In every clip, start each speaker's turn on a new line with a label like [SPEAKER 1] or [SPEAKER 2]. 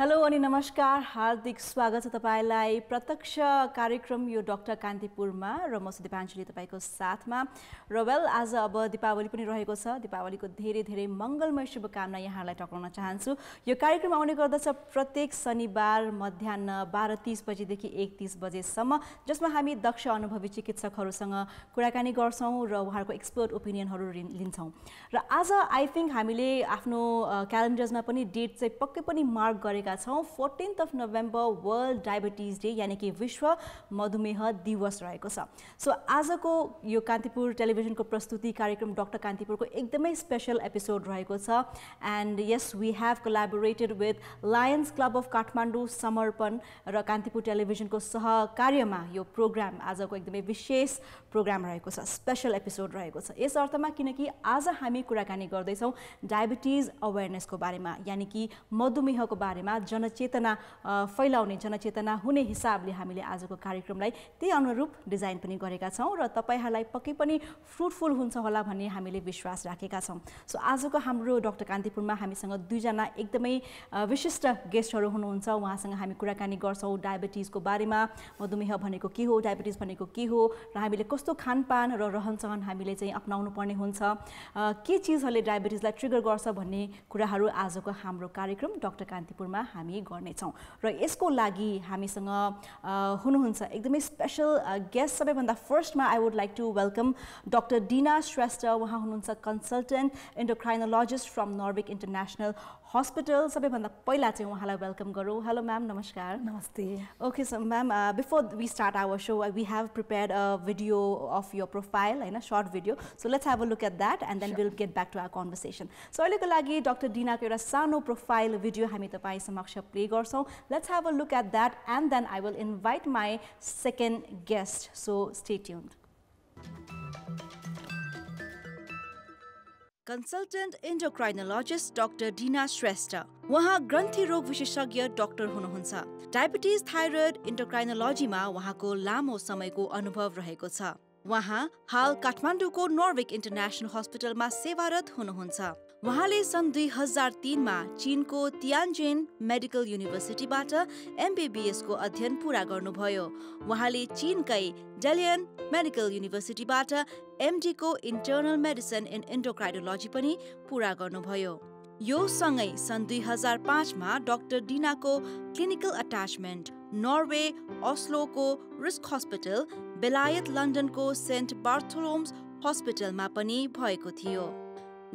[SPEAKER 1] Hello अनि नमस्कार, हार्दिक स्वागत छ तपाईलाई प्रत्यक्ष कार्यक्रम यो डाक्टर कान्तिपुरमा र म सुदीपाञ्जली तपाईको साथमा। र वेल आज अब दीपावली पनि रहेको छ। दीपावलीको धेरै धेरै मंगलमय शुभकामना यहाँलाई टक्राउन चाहन्छु। यो कार्यक्रम आउने गर्दछ प्रत्येक शनिबार मध्याह्न 12:30 बजेदेखि 1:30 बजेसम्म, जसमा हामी दक्ष अनुभवी चिकित्सकहरूसँग कुराकानी गर्छौं र उहाँहरूको एक्सपर्ट ओपिनियनहरू लिन्छौं। र आज आई थिंक हामीले आफ्नो क्यालेन्डर्समा पनि डेट चाहिँ पक्कै पनि मार्क गरेका 14th of November world diabetes day यानी कि विश्व मधुमेह दिवस रहेको छ। सो आजको यो कान्तिपुर टेलिभिजनको प्रस्तुति कार्यक्रम डाक्टर कान्तिपुरको एकदमै स्पेशल एपिसोड रहेको छ। And yes we have collaborated with Lions Club of Kathmandu Samarpan र कान्तिपुर टेलिभिजनको सहकार्यमा यो प्रोग्राम आजको एकदमै विशेष प्रोग्राम रहेको छ, स्पेशल एपिसोड रहेको छ। यस अर्थमा किनकि आज हामी कुराकानी गर्दैछौँ डायबिटिज अवेरनेसको बारेमा, यानी कि मधुमेहको बारेमा जनचेतना फैलाउने, जनचेतना हुने हिसाबले हामीले आजको कार्यक्रमलाई त्यही अनुरूप डिजाइन पनि गरेका छौं र तपाईहरुलाई पक्कै पनि फ्रुटफुल हुन्छ होला भन्ने हामीले विश्वास राखेका छौं। सो आजको हाम्रो डाक्टर कान्तिपुरमा हामीसँग दुईजना एकदमै विशिष्ट गेस्टहरू हुनुहुन्छ। उहाँसँग हामी कुराकानी गर्छौं डायबिटिजको बारेमा, मधुमेह भनेको के हो, डायबिटिज भनेको के हो र हामीले कस्तो खानपान र रहनसहन हामीले चाहिँ अपनाउनु पर्ने हुन्छ, के चीजहरूले डायबिटिजलाई ट्रिगर गर्छ भन्ने कुराहरू आजको हाम्रो कार्यक्रम डाक्टर कान्तिपुरमा हामी गर्नेछौं। र यसको लागि हामीसँग हुनुहुन्छ एकदमै स्पेशल गेस्ट। सबैभन्दा फर्स्टमा I would like to welcome doctor Dina Shrestha. उहाँ हुनुहुन्छ consultant endocrinologist from Norvic international hospital. सबैभन्दा पहिला चाहिँ उहाँलाई वेलकम गरौँ। हेलो म्याम, नमस्कार।
[SPEAKER 2] नमस्ते।
[SPEAKER 1] Okay, so ma'am before we start our show we have prepared a video of your profile, हैन, short video. So let's have a look at that and then will get back to our conversation. सो अहिलेको लागि doctor डिनाको एउटा सानो profile video हामी तपाई समक्ष play गर्छौं। Let's have a look at that and then I will invite my second guest. So stay tuned. Consultant endocrinologist doctor Dina Shrestha. उहाँ ग्रन्थि रोग विशेषज्ञ डाक्टर हुनुहुन्छ। डायबिटिज, थाइरोइड, एन्डोक्राइनोलोजीमा उहाँको लामो समयको अनुभव रहेको छ। उहाँ हाल काठमाडौँको नर्विक इन्टरनेशनल हस्पिटलमा सेवारत हुनुहुन्छ। उहाँले सन् 2003 मा चीनको तियानजिन मेडिकल युनिभर्सिटीबाट MBBS को अध्ययन पूरा गर्नुभयो। उहाँले चीनकै डेलियन मेडिकल युनिभर्सिटीबाट MD को इन्टर्नल मेडिसिन इन एन्डोक्राइनोलोजी पनि पूरा गर्नुभयो। यो सँगै सन् 2005 मा डाक्टर डिनाको क्लिनिकल अट्याचमेन्ट नर्वे ओस्लोको रिस्क हस्पिटल, बेलायत लन्डनको सेन्ट बार्थोलोम्स हस्पिटलमा पनि भएको थियो।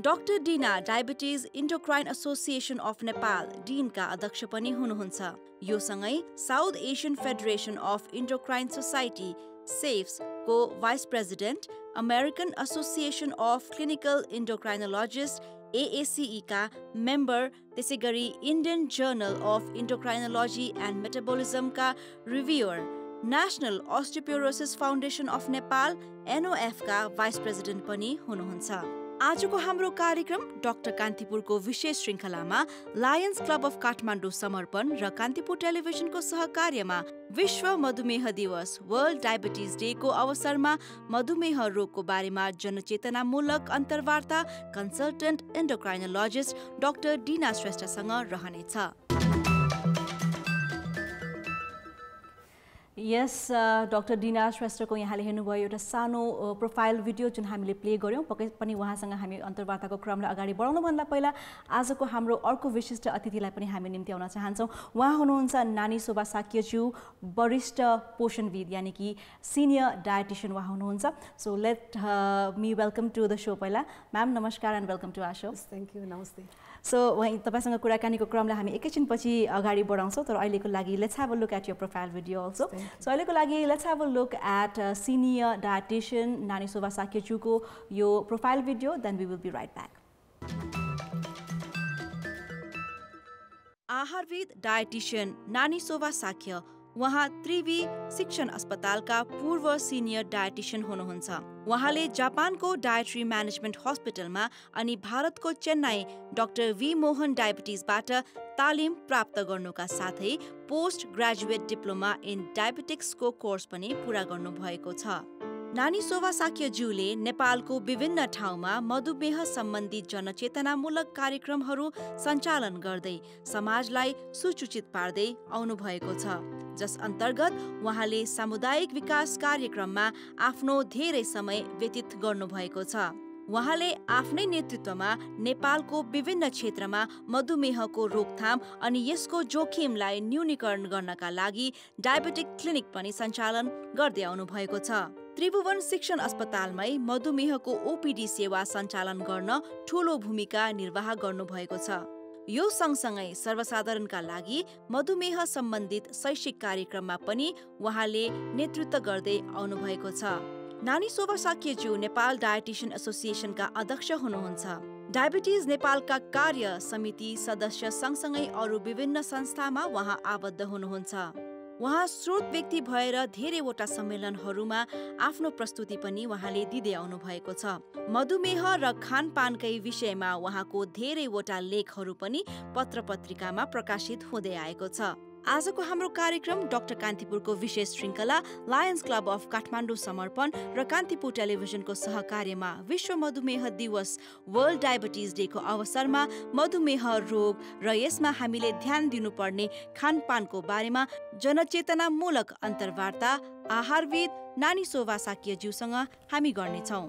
[SPEAKER 1] Doctor Dina diabetes endocrine association of Nepal डीनका अध्यक्ष पनि हुनुहुन्छ। यो सँगै south Asian federation of endocrine society SAFES को vice president, American association of clinical endocrinologists AACE का मेम्बर, त्यसैगरी Indian journal of endocrinology and metabolism का reviewer, national osteoporosis foundation of Nepal NOF का भाइस प्रेसिडेन्ट पनि हुनुहुन्छ। आजको हाम्रो कार्यक्रम डाक्टर कान्तिपुरको विशेष श्रृङ्खलामा Lions Club of Kathmandu Samarpan र कान्तिपुर टेलिभिजनको सहकार्यमा विश्व मधुमेह दिवस वर्ल्ड डायबिटिज डे को अवसरमा मधुमेह रोगको बारेमा जनचेतनामूलक अन्तर्वार्ता कन्सल्टेन्ट एन्डोक्राइनोलोजिस्ट डाक्टर डिना श्रेष्ठसँग रहनेछ। यस, डाक्टर डिना श्रेष्ठको यहाँले हेर्नुभयो एउटा सानो प्रोफाइल भिडियो जुन हामीले प्ले गर्यौं। पक्कै पनि उहाँसँग हामी अन्तर्वार्ताको क्रमलाई अगाडि बढाउनुभन्दा पहिला आजको हाम्रो अर्को विशिष्ट अतिथिलाई पनि हामी निम्ति आउन चाहन्छौँ। उहाँ हुनुहुन्छ नानी शोभा साक्यज्यू, वरिष्ठ पोषणविद यानी कि सिनियर डायटिशियन उहाँ हुनुहुन्छ। So let me welcome to the show. पहिला म्याम नमस्कार and welcome to our show.
[SPEAKER 2] Thank you. नमस्ते।
[SPEAKER 1] सो वही तपाईसँग कुराकानीको क्रमलाई हामी एकैछिनपछि अगाडि बढाउँछौँ, तर अहिलेको लागि let's have a look at your profile video also. So अहिलेको लागि let's have a look at senior dietitian Nani Shobha साक्यज्यूको यो profile video, then we will be right back. आहारविद डायटिशियन नानी शोभा साक्य उहाँ त्रिवी शिक्षण अस्पतालका पूर्व सिनियर डायटिशियन हुनुहुन्छ। उहाँले जापानको डायट्री म्यानेजमेन्ट हस्पिटलमा अनि भारतको चेन्नई डाक्टर V मोहन डायबिटिजबाट तालिम प्राप्त गर्नुका साथै पोस्ट ग्रेजुएट डिप्लोमा इन डायबेटिक्सको कोर्स पनि पूरा गर्नुभएको छ। नानी शोभा साक्यज्यूले नेपालको विभिन्न ठाउँमा मधुमेह सम्बन्धी जनचेतनामूलक कार्यक्रमहरू सञ्चालन गर्दै समाजलाई सुसूचित पार्दै आउनुभएको छ, जस अन्तर्गत उहाँले सामुदायिक विकास कार्यक्रममा आफ्नो धेरै समय व्यतीत गर्नुभएको छ। उहाँले आफ्नै नेतृत्वमा नेपालको विभिन्न क्षेत्रमा मधुमेहको रोकथाम अनि यसको जोखिमलाई न्यूनीकरण गर्नका लागि डायबेटिक क्लिनिक पनि सञ्चालन गर्दै आउनुभएको छ। त्रिभुवन शिक्षण अस्पतालमै मधुमेहको ओपीडी सेवा सञ्चालन गर्न ठूलो भूमिका निर्वाह गर्नुभएको छ। यो सँगसँगै सर्वसाधारणका लागि मधुमेह सम्बन्धित शैक्षिक कार्यक्रममा पनि उहाँले नेतृत्व गर्दै आउनुभएको छ। नानी शोभा साक्यज्यू नेपाल डायटिशियन एसोसिएसनका अध्यक्ष हुनुहुन्छ। डायबिटिज नेपालका कार्य समिति सदस्य सँगसँगै अरू विभिन्न संस्थामा उहाँ आबद्ध हुनुहुन्छ। उहाँ स्रोत व्यक्ति भएर धेरैवटा सम्मेलनहरूमा आफ्नो प्रस्तुति पनि उहाँले दिँदै आउनु भएको छ। मधुमेह र खानपानकै विषयमा उहाँको धेरैवटा लेखहरू पनि पत्र-पत्रिकामा प्रकाशित हुँदै आएको छ। आजको हाम्रो कार्यक्रम डाक्टर कान्तिपुरको विशेष श्रृङ्खला Lions Club of Kathmandu Samarpan र कान्तिपुर टेलिभिजनको सहकार्यमा विश्व मधुमेह दिवस वर्ल्ड डायबिटिज डेको अवसरमा मधुमेह रोग र यसमा हामीले ध्यान दिनुपर्ने खानपानको बारेमा जनचेतनामूलक अन्तर्वार्ता आहारविद नानी शोभा साक्यज्यूसँग हामी गर्नेछौँ।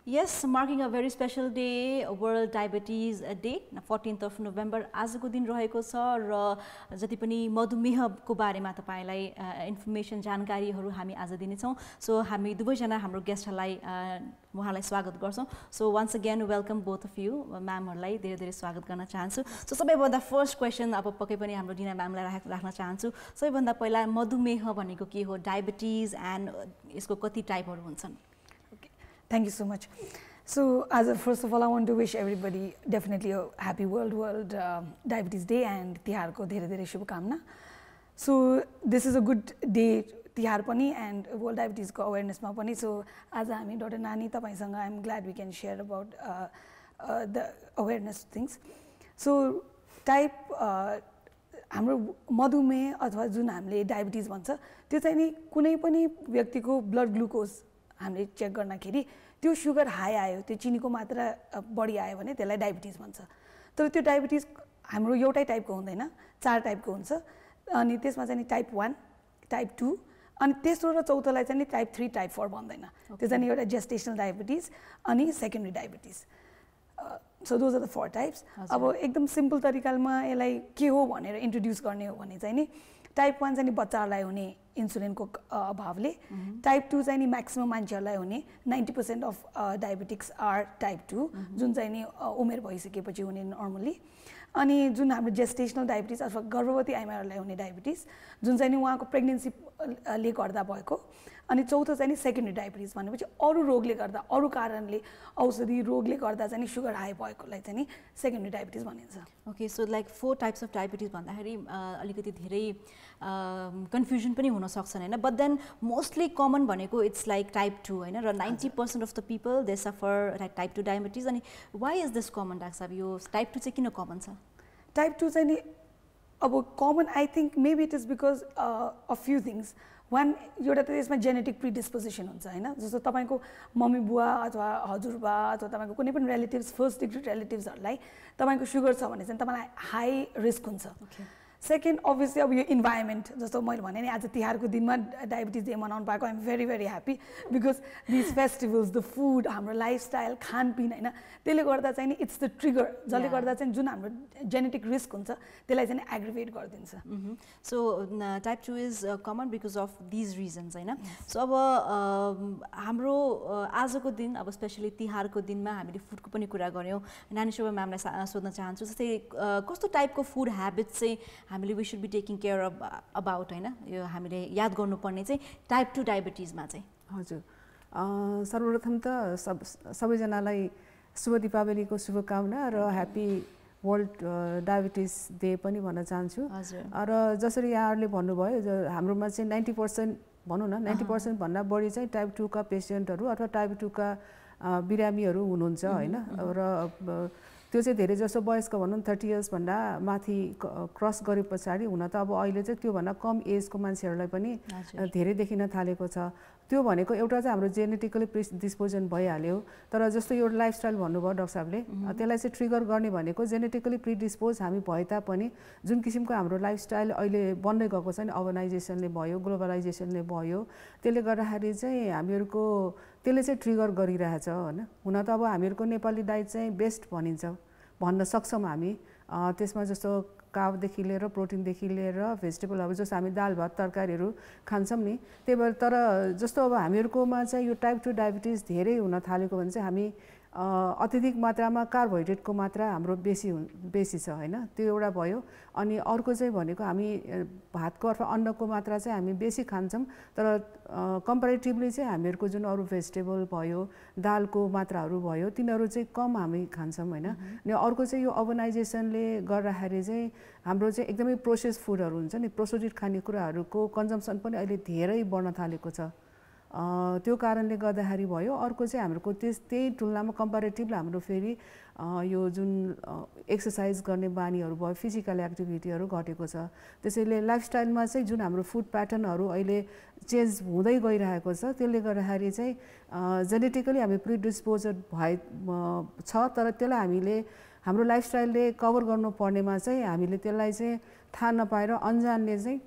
[SPEAKER 1] Yes, marking a very special day, World Diabetes Day, 14th of November. आजको दिन रहेको छ र जति पनि मधुमेहको बारेमा तपाईलाई इन्फर्मेसन जानकारीहरू हामी आज दिनेछौँ। सो हामी दुवैजना हाम्रो गेस्टहरूलाई उहाँलाई स्वागत गर्छौँ। So once again welcome both of you म्यामहरूलाई धेरै धेरै स्वागत गर्न चाहन्छु। सो सबैभन्दा फर्स्ट क्वेसन अब पक्कै पनि हाम्रो डिना म्यामलाई राख्न चाहन्छु। सबैभन्दा पहिला मधुमेह भनेको के हो, डायबिटिज एन्ड यसको कति टाइपहरू हुन्छन्?
[SPEAKER 2] Thank you so much. So, first of all, I want to wish everybody definitely a happy World Diabetes Day and Tihar ko dhere dhere shubhkamna. So, this is a good day Tihar pani and World Diabetes ko awareness ma pani. So, as I am Dr. Nani tapaisanga, I am glad we can share about the awareness things. So, type हाम्रो मधुमेह अथवा जुन हामीले diabetes भन्छ त्यो चाहिँ नि कुनै पनि व्यक्तिको ब्लड ग्लुकोज हामीले चेक गर्दाखेरि त्यो सुगर हाई आयो, त्यो चिनीको मात्रा बढी आयो भने त्यसलाई डायबिटिज भन्छ। तर त्यो डायबिटिज हाम्रो एउटै टाइपको हुँदैन, 4 टाइपको हुन्छ। अनि त्यसमा चाहिँ टाइप 1, टाइप 2 अनि तेस्रो र चौथोलाई चाहिँ टाइप 3, टाइप 4 भन्दैन। त्यो चाहिँ एउटा जेस्टेसनल डायबिटिज अनि secondary diabetes. So those are the 4 types. अब एकदम सिम्पल तरिकामा यसलाई के हो भनेर इन्ट्रोड्युस गर्ने हो भने चाहिँ नि टाइप 1 चाहिँ नि बच्चाहरूलाई हुने इन्सुलिनको अभावले, टाइप 2 चाहिँ नि म्याक्सिमम मान्छेहरूलाई हुने 90% अफ डायबिटिक्स आर टाइप 2 जुन चाहिँ नि उमेर भइसकेपछि हुने नर्मली। अनि जुन हाम्रो जेस्टेसनल डायबिटिज अथवा गर्भवती आमाहरूलाई हुने डायबिटिज जुन चाहिँ नि उहाँको प्रेग्नेन्सीले गर्दा भएको। अनि चौथो चाहिँ नि सेकेन्डरी डायबिटिज भनेपछि अरू रोगले गर्दा, अरू कारणले, औषधि रोगले गर्दा चाहिँ नि सुगर हाई भएकोलाई चाहिँ नि सेकेन्डरी डायबिटिज भनिन्छ।
[SPEAKER 1] Okay, so like 4 types of diabetes भन्दाखेरि अलिकति धेरै कन्फ्युजन पनि हुन सक्छन् हैन, बट देन मोस्टली कमन भनेको इट्स लाइक टाइप 2 हैन, र 90% of the people they suffer like type 2 diabetes. अनि why is this common doctor साहब, यो टाइप 2 चाहिँ किन कमन छ?
[SPEAKER 2] टाइप 2 चाहिँ नि अब common I think maybe it is because of few things. One, एउटा त यसमा जेनेटिक प्रिडिस्पोजिसन हुन्छ हैन, जस्तो तपाईँको मम्मी बुवा अथवा हजुरबा अथवा तपाईँको कुनै पनि रिलेटिभ्स, फर्स्ट डिग्री रिलेटिभ्सहरूलाई तपाईँको सुगर छ भने चाहिँ तपाईँलाई हाई रिस्क हुन्छ। सेकेन्ड, अभियसली अब यो इन्भाइरोमेन्ट, जस्तो मैले भने नि आज तिहारको दिनमा डायबिटिज डे मनाउनु पाएको, I am very very happy because this festivals, the food, हाम्रो लाइफस्टाइल, खानपिन होइन, त्यसले गर्दा चाहिँ नि इट्स द ट्रिगर, जसले गर्दा चाहिँ जुन हाम्रो जेनेटिक रिस्क हुन्छ त्यसलाई चाहिँ एग्रिभेट गरिदिन्छ।
[SPEAKER 1] So type 2 is common because of these reasons होइन। सो अब हाम्रो आजको दिन, अब स्पेसली तिहारको दिनमा हामीले फुडको पनि कुरा गऱ्यौँ। नानी शोभा म्यामलाई सोध्न चाहन्छु, जस्तै कस्तो टाइपको फुड ह्याबिट चाहिँ हामीले we should be taking care about होइन, यो हामीले याद गर्नुपर्ने चाहिँ टाइप 2 डायबिटिजमा चाहिँ?
[SPEAKER 3] हजुर, सर्वप्रथम त सबैजनालाई शुभ दीपावलीको शुभकामना र ह्याप्पी वर्ल्ड डायबिटिज डे पनि भन्न चाहन्छु। र जसरी यहाँहरूले भन्नुभयो हाम्रोमा चाहिँ 90% भनौँ न, 90% भन्दा बढी चाहिँ टाइप 2 का पेसेन्टहरू अथवा टाइप 2 का बिरामीहरू हुनुहुन्छ होइन। र त्यो चाहिँ धेरै जसो वयस्क भनौँ 30 इयर्स भन्दा माथि क्रस गरे पछाडि हुन त अब अहिले चाहिँ त्योभन्दा कम एजको मान्छेहरूलाई पनि धेरै देखिन थालेको छ। त्यो भनेको एउटा चाहिँ हाम्रो जेनेटिकली प्रिडिस्पोजन भइहाल्यो, तर जस्तो यो लाइफस्टाइल भन्नुभयो डाक्टर साहबले, त्यसलाई चाहिँ ट्रिगर गर्ने भनेको जेनेटिकली प्रिडिस्पोज हामी भए तापनि जुन किसिमको हाम्रो लाइफस्टाइल अहिले बन्दै गएको छ नि, अर्बनाइजेसनले भयो, ग्लोबलाइजेसनले भयो, त्यसले गर्दाखेरि चाहिँ हामीहरूको त्यसले चाहिँ ट्रिगर गरिरहेछ होइन। हुन त अब हामीहरूको नेपाली डाइट चाहिँ बेस्ट भन्न सक्छौँ हामी। त्यसमा जस्तो कार्बदेखि लिएर प्रोटिनदेखि लिएर भेजिटेबलहरू जस्तो हामी दाल भात तरकारीहरू खान्छौँ नि, त्यही भएर तर जस्तो अब हामीहरूकोमा चाहिँ यो टाइप 2 डायबिटिज धेरै हुन थालेको भने चाहिँ हामी अत्यधिक मात्रामा कार्बोहाइड्रेटको मात्रा हाम्रो बेसी छ होइन, त्यो एउटा भयो। अनि अर्को चाहिँ भनेको हामी भातको अथवा अन्नको मात्रा चाहिँ हामी बेसी खान्छौँ, तर कम्पेरिटिभली चाहिँ हामीहरूको जुन अरू भेजिटेबल भयो, दालको मात्राहरू भयो, तिनीहरू चाहिँ कम हामी खान्छौँ होइन। अनि अर्को चाहिँ यो अर्बनाइजेसनले गर्दाखेरि चाहिँ हाम्रो चाहिँ एकदमै प्रोसेस फुडहरू हुन्छ नि, प्रोसेस्ड खानेकुराहरूको कन्जम्सन पनि अहिले धेरै बढ्न थालेको छ। त्यो कारणले गर्दाखेरि भयो। अर्को चाहिँ हाम्रो त्यही तुलनामा कम्पेरिटिभली हाम्रो फेरि यो जुन एक्सर्साइज गर्ने बानीहरू भयो, फिजिकल एक्टिभिटीहरू घटेको छ। त्यसैले लाइफस्टाइलमा चाहिँ जुन हाम्रो फुड प्याटर्नहरू अहिले चेन्ज हुँदै गइरहेको छ, त्यसले गर्दाखेरि चाहिँ जेनेटिकली हामी प्रिडिस्पोजड छ, तर त्यसलाई हामीले हाम्रो लाइफस्टाइलले कभर गर्नुपर्नेमा चाहिँ हामीले त्यसलाई चाहिँ थाहा नपाएर अन्जानले चाहिँ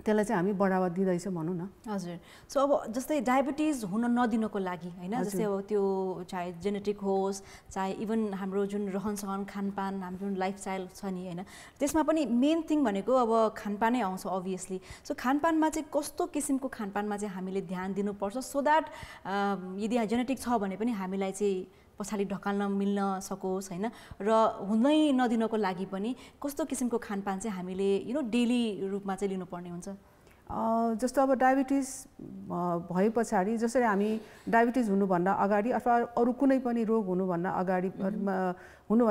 [SPEAKER 3] त्यसलाई चाहिँ हामी बढावा दिँदैछ भनौँ न।
[SPEAKER 1] हजुर। सो अब जस्तै डायबिटिज हुन नदिनको लागि होइन, जस्तै अब त्यो चाहे जेनेटिक होस्, चाहे इभन हाम्रो जुन रहनसहन खानपान, हाम्रो जुन लाइफस्टाइल छ नि होइन, त्यसमा पनि मेन थिङ भनेको अब खानपानै आउँछ अभियसली। सो खानपानमा चाहिँ कस्तो किसिमको खानपानमा चाहिँ हामीले ध्यान दिनुपर्छ सो द्याट यदि जेनेटिक छ भने पनि हामीलाई चाहिँ पछाडि ढकाल्न मिल्न सकोस् होइन, र हुनै नदिनको लागि पनि कस्तो किसिमको खानपान चाहिँ हामीले डेली रूपमा चाहिँ लिनुपर्ने हुन्छ?
[SPEAKER 3] जस्तो अब डायबिटिज भए पछाडि जसरी हामी डायबिटिज हुनुभन्दा अगाडि अथवा अरू कुनै पनि रोग हुनुभन्दा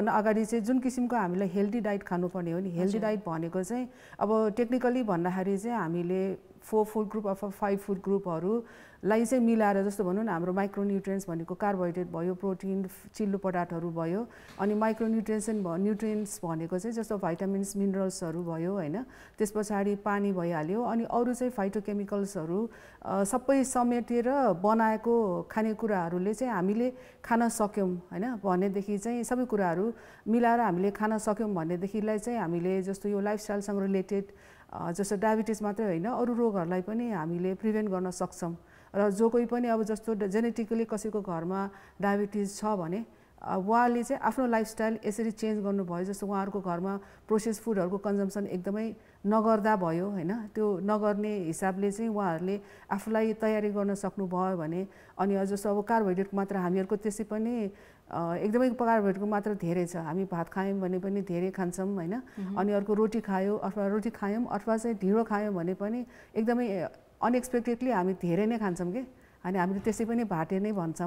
[SPEAKER 3] अगाडि चाहिँ जुन किसिमको हामीलाई हेल्दी डाइट खानुपर्ने हो नि, हेल्दी डाइट भनेको चाहिँ अब टेक्निकली भन्दाखेरि चाहिँ हामीले 4 फुड ग्रुप अथवा 5 फुड ग्रुपहरूलाई चाहिँ मिलाएर, जस्तो भनौँ न हाम्रो माइक्रोन्युट्रिएन्ट्स भनेको कार्बोहाइड्रेट भयो, प्रोटिन, चिल्लो पदार्थहरू भयो, अनि न्युट्रिएन्ट्स भनेको चाहिँ जस्तो भाइटामिन्स, मिनरल्सहरू भयो होइन, त्यस पछाडि पानी भइहाल्यो, अनि अरू चाहिँ फाइटोकेमिकल्सहरू सबै समेटेर बनाएको खानेकुराहरूले चाहिँ हामीले खान सक्यौँ होइन भनेदेखि चाहिँ सबै कुराहरू मिलाएर हामीले खान सक्यौँ भनेदेखिलाई चाहिँ हामीले जस्तो यो लाइफस्टाइलसँग रिलेटेड जस्तो डायबिटिज मात्रै होइन अरू रोगहरूलाई पनि हामीले प्रिभेन्ट गर्न सक्छौँ। र जो कोही पनि अब जस्तो जेनेटिकली कसैको घरमा डायबिटिज छ भने उहाँले चाहिँ आफ्नो लाइफस्टाइल यसरी चेन्ज गर्नुभयो, जस्तो उहाँहरूको घरमा प्रोसेस फुडहरूको कन्जम्सन एकदमै नगर्दा भयो होइन, त्यो नगर्ने हिसाबले चाहिँ उहाँहरूले आफूलाई तयारी गर्न सक्नुभयो भने, अनि जस्तो अब कार्बोहाइड्रेटको मात्रा हामीहरूको त्यसै पनि एकदमै कार्बोहाइड्रेटको मात्रा धेरै छ, हामी भात खायौँ भने पनि धेरै खान्छौँ होइन, अनि अर्को रोटी खायौँ अथवा चाहिँ ढिँडो खायौँ भने पनि एकदमै अनएक्सपेक्टेडली हामी धेरै नै खान्छौँ कि, अनि हामीले त्यसै पनि भाटे नै भन्छ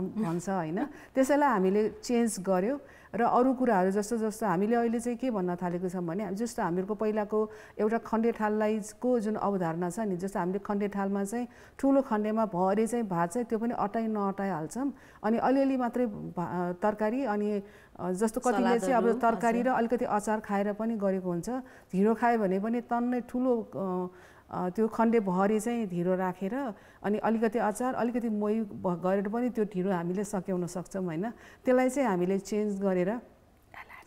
[SPEAKER 3] होइन, त्यसैलाई हामीले चेन्ज गर्यो। र अरू कुराहरू जस्तो हामीले अहिले चाहिँ के भन्न थालेको छौँ भने, जस्तो हामीहरूको पहिलाको एउटा खण्डे थालको जुन अवधारणा छ नि, जस्तो हामीले खण्डे थालमा चाहिँ ठुलो खण्डेमा भरि चाहिँ भात चाहिँ त्यो पनि नअटाइहाल्छौँ, अनि अलिअलि मात्रै तरकारी, अनि जस्तो कतिले चाहिँ अब तरकारी र अलिकति अचार खाएर पनि गरेको हुन्छ, ढिँडो खायो भने पनि टन्नै ठुलो त्यो खण्डे भरि चाहिँ ढिँडो राखेर अनि अलिकति अचार अलिकति मोही गरेर पनि त्यो ढिँडो हामीले सकाउन सक्छौँ होइन। त्यसलाई चाहिँ हामीले चेन्ज गरेर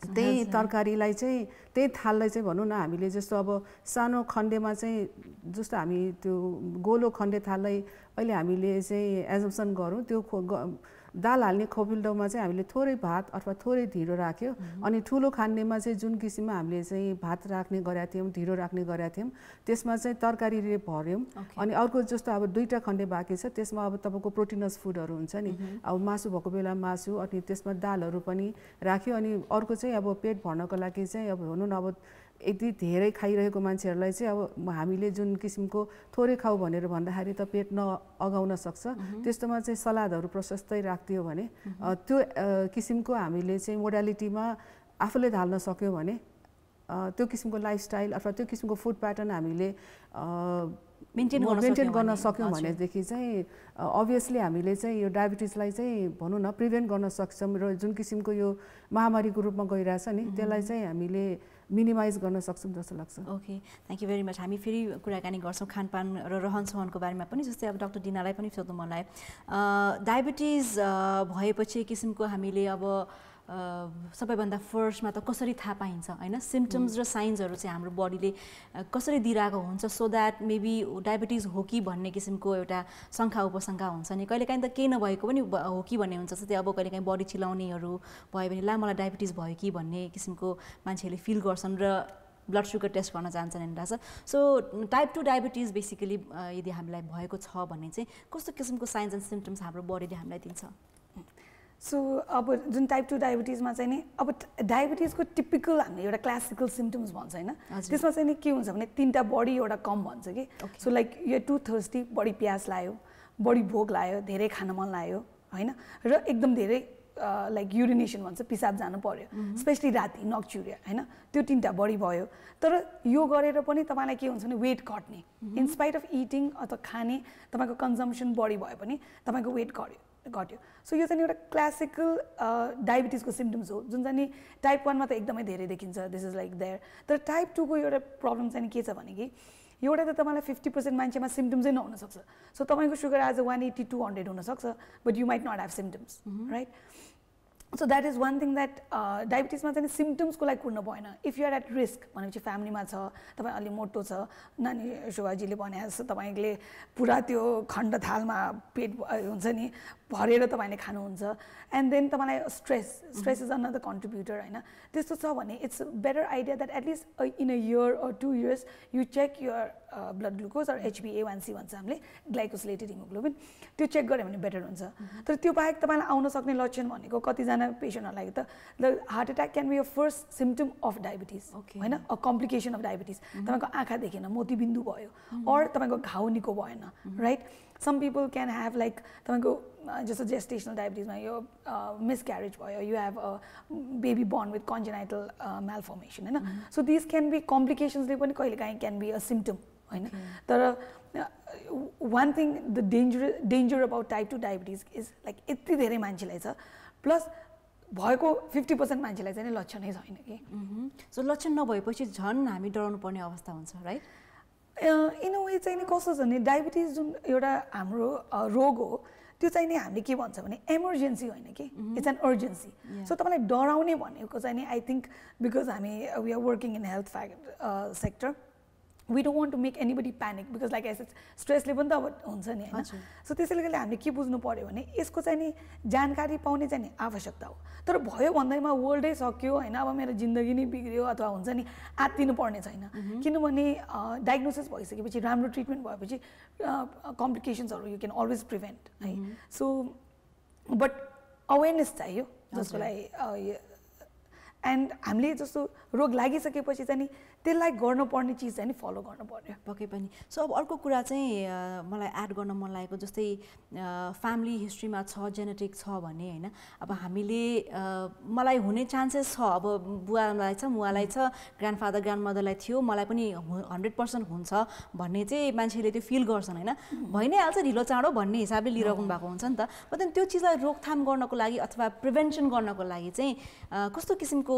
[SPEAKER 3] त्यही तरकारीलाई चाहिँ त्यही थाललाई चाहिँ भनौँ न हामीले जस्तो अब सानो खण्डेमा चाहिँ जस्तो हामी त्यो गोलो खण्डे थाललाई अहिले हामीले चाहिँ एजम्सन गरौँ, त्यो दाल हाल्ने खोपिल्डोमा चाहिँ हामीले थोरै भात अथवा थोरै ढिँडो राख्यो, अनि ठुलो खान्नेमा चाहिँ जुन किसिममा हामीले चाहिँ भात राख्ने गरेका थियौँ, ढिँडो राख्ने गरेका थियौँ, त्यसमा चाहिँ तरकारीले भर्यौँ। अनि अर्को जस्तो अब 2टा खण्डे बाँकी छ, त्यसमा अब तपाईँको प्रोटिनस फुडहरू हुन्छ नि, अब मासु भएको बेला मासु, अनि त्यसमा दालहरू पनि राख्यो। अनि अर्को चाहिँ अब पेट भर्नको लागि चाहिँ अब भनौँ न अब यदि धेरै खाइरहेको मान्छेहरूलाई चाहिँ अब हामीले जुन किसिमको थोरै खाऊ भनेर भन्दाखेरि त पेट नअगाउन सक्छ, त्यस्तोमा चाहिँ सलादहरू प्रशस्तै राखिदियो भने त्यो किसिमको हामीले चाहिँ मोडालिटीमा आफूले ढाल्न सक्यो भने त्यो किसिमको लाइफस्टाइल अथवा त्यो किसिमको फुड प्याटर्न हामीले मेन्टेन गर्न सक्यौँ भनेदेखि चाहिँ अभियसली हामीले चाहिँ यो डायबिटिजलाई चाहिँ भनौँ न प्रिभेन्ट गर्न सक्छौँ र जुन किसिमको यो महामारीको रूपमा गइरहेछ नि त्यसलाई चाहिँ हामीले मिनिमाइज गर्न सक्छौँ जस्तो लाग्छ।
[SPEAKER 1] Okay, thank you very much. हामी फेरि कुराकानी गर्छौँ खानपान र रहनसहनको बारेमा पनि। जस्तै अब डाक्टर डिनालाई पनि सोध्नु मन लाग्यो, डायबिटिज भएपछि किसिमको हामीले अब सबैभन्दा फर्स्टमा त कसरी थाहा पाइन्छ होइन, सिम्पटम्स र साइन्सहरू चाहिँ हाम्रो बडीले कसरी दिइरहेको हुन्छ सो द्याट मेबी डायबिटिज हो कि भन्ने किसिमको एउटा शङ्का उपशङ्का हुन्छ नि। कहिलेकाहीँ त केही नभएको पनि हो कि भन्ने हुन्छ। जस्तै अब कहिलेकाहीँ बडी चिलाउनेहरू भयो भने ला मलाई डायबिटिज भयो कि भन्ने किसिमको मान्छेहरूले फिल गर्छन् र ब्लड सुगर टेस्ट गर्न जान्छन् हेर्नु छ। सो टाइप 2 डायबिटिज बेसिकली यदि हामीलाई भएको छ भने चाहिँ कस्तो किसिमको साइन्स एन्ड सिम्पटम्स हाम्रो बडीले हामीलाई दिन्छ?
[SPEAKER 2] सो अब जुन टाइप 2 डायबिटिजमा चाहिँ नि अब डायबिटिजको टिपिकल हामीले एउटा क्लासिकल सिम्पटम्स भन्छ होइन, त्यसमा चाहिँ नि के हुन्छ भने 3टा बडी एउटा कम भन्छ कि। सो लाइक यो टु थर्स्टी, बडी प्यास लाग्यो, बडी भोक लाग्यो, धेरै खान मन लाग्यो होइन, र एकदम धेरै लाइक युरिनेसन भन्छ, पिसाब जानु पर्यो, स्पेसली राति नक्च्युरिया होइन, त्यो 3टा बडी भयो। तर यो गरेर पनि तपाईँलाई के हुन्छ भने वेट घट्ने, इन्स्पाइट अफ इटिङ अथवा खाने तपाईँको कन्जम्सन बढी भए पनि तपाईँको वेट घट्यो। सो यो चाहिँ एउटा क्लासिकल डायबिटिजको सिम्पटम्स हो जुन चाहिँ नि टाइप 1मा त एकदमै धेरै देखिन्छ, दिस इज लाइक देयर। तर टाइप 2 को एउटा प्रब्लम चाहिँ के छ भने कि एउटा त तपाईँलाई 50% मान्छेमा सिम्पटम्सै नहुनसक्छ। सो तपाईँको सुगर एज 180 200 हुनसक्छ, but you might not have symptoms, right? So that is one thing that डायबिटिजमा चाहिँ सिम्पटम्सको लागि कुर्नु भएन। If you are at risk भनेपछि फ्यामिलीमा छ, तपाईँ अलि मोटो छ, नानी शोभाजीले भने जस्तो तपाईँले पुरा त्यो खण्ड थालमा पेट हुन्छ नि भरेर तपाईँले खानुहुन्छ, एन्ड देन तपाईँलाई स्ट्रेस इज अनदर कन्ट्रिब्युटर होइन। त्यस्तो छ भने it's better idea that at least in a year or 2 years you check your blood glucose or HbA1c भन्छ हामीले, ग्लाइकोसिलेटेड हिमोग्लोबिन, त्यो चेक गऱ्यो भने बेटर हुन्छ। तर त्यो बाहेक तपाईँलाई आउन सक्ने लक्षण भनेको कतिजना पेसेन्टहरूलाई त heart attack can be a first symptom of diabetes होइन, अ कम्प्लिकेसन अफ डायबिटिज। तपाईँको आँखा देखेन, मोतीबिन्दु भयो, अर तपाईँको घाउ निको भएन, right? Some people can have like तपाईँको जस्तो जेस्टेसनल डायबिटिजमा यो मिसक्यारेज भयो, you have a baby born with congenital malformation होइन। सो दिस क्यान बी कम्प्लिकेसन्सले पनि कहिलेकाहीँ क्यान बी अ सिम्पटम होइन। तर one thing the danger about type 2 diabetes is like यति धेरै मान्छेलाई छ, प्लस भएको 50% मान्छेलाई चाहिँ लक्षणै छैन कि।
[SPEAKER 1] सो लक्षण नभएपछि झन् हामी डराउनु पर्ने अवस्था हुन्छ, राइट?
[SPEAKER 2] इन अ वे चाहिँ नि कस्तो छ भने डायबिटिज जुन एउटा हाम्रो रोग हो त्यो चाहिँ नि हामीले के भन्छ भने इमर्जेन्सी होइन कि, इट्स एन अर्जेन्सी। सो तपाईँलाई डराउने भनेको चाहिँ नि आई थिङ्क बिकज हामी we are working in health sector, we don't want to make anybody panic because like I said स्ट्रेसले पनि त अब हुन्छ नि होइन। सो त्यसैले गर्दा हामीले के बुझ्नु पर्यो भने यसको चाहिँ नि जानकारी पाउने चाहिँ नि आवश्यकता हो। तर भयो भन्दैमा वर्ल्डै सक्यो होइन, अब मेरो जिन्दगी नै बिग्रियो अथवा हुन्छ नि आत्तिनु पर्ने छैन, किनभने डायग्नोसिस भइसकेपछि राम्रो ट्रिटमेन्ट भएपछि कम्प्लिकेसन्सहरू यु क्यान अलवेज प्रिभेन्ट है। सो बट अवेरनेस चाहियो जसको लागि, एन्ड हामीले जस्तो रोग लागिसकेपछि चाहिँ नि त्यसलाई गर्नुपर्ने चिज चाहिँ नि फलो गर्नु पर्यो
[SPEAKER 1] पक्कै पनि। सो अब अर्को कुरा चाहिँ मलाई एड गर्न मन लागेको, जस्तै फ्यामिली हिस्ट्रीमा छ, जेनेटिक छ भने होइन, अब हामीले मलाई हुने चान्सेस छ, अब बुवालाई छ, मुवालाई छ, ग्रान्डफादर ग्रान्डमदरलाई थियो, मलाई पनि 100% हुन्छ भन्ने चाहिँ मान्छेले त्यो फिल गर्छन् होइन, भइ नै हाल्छ ढिलो चाँडो भन्ने हिसाबले लिइराख्नु भएको हुन्छ नि त। बट त्यो चिजलाई रोकथाम गर्नको लागि अथवा प्रिभेन्सन गर्नको लागि चाहिँ कस्तो किसिमको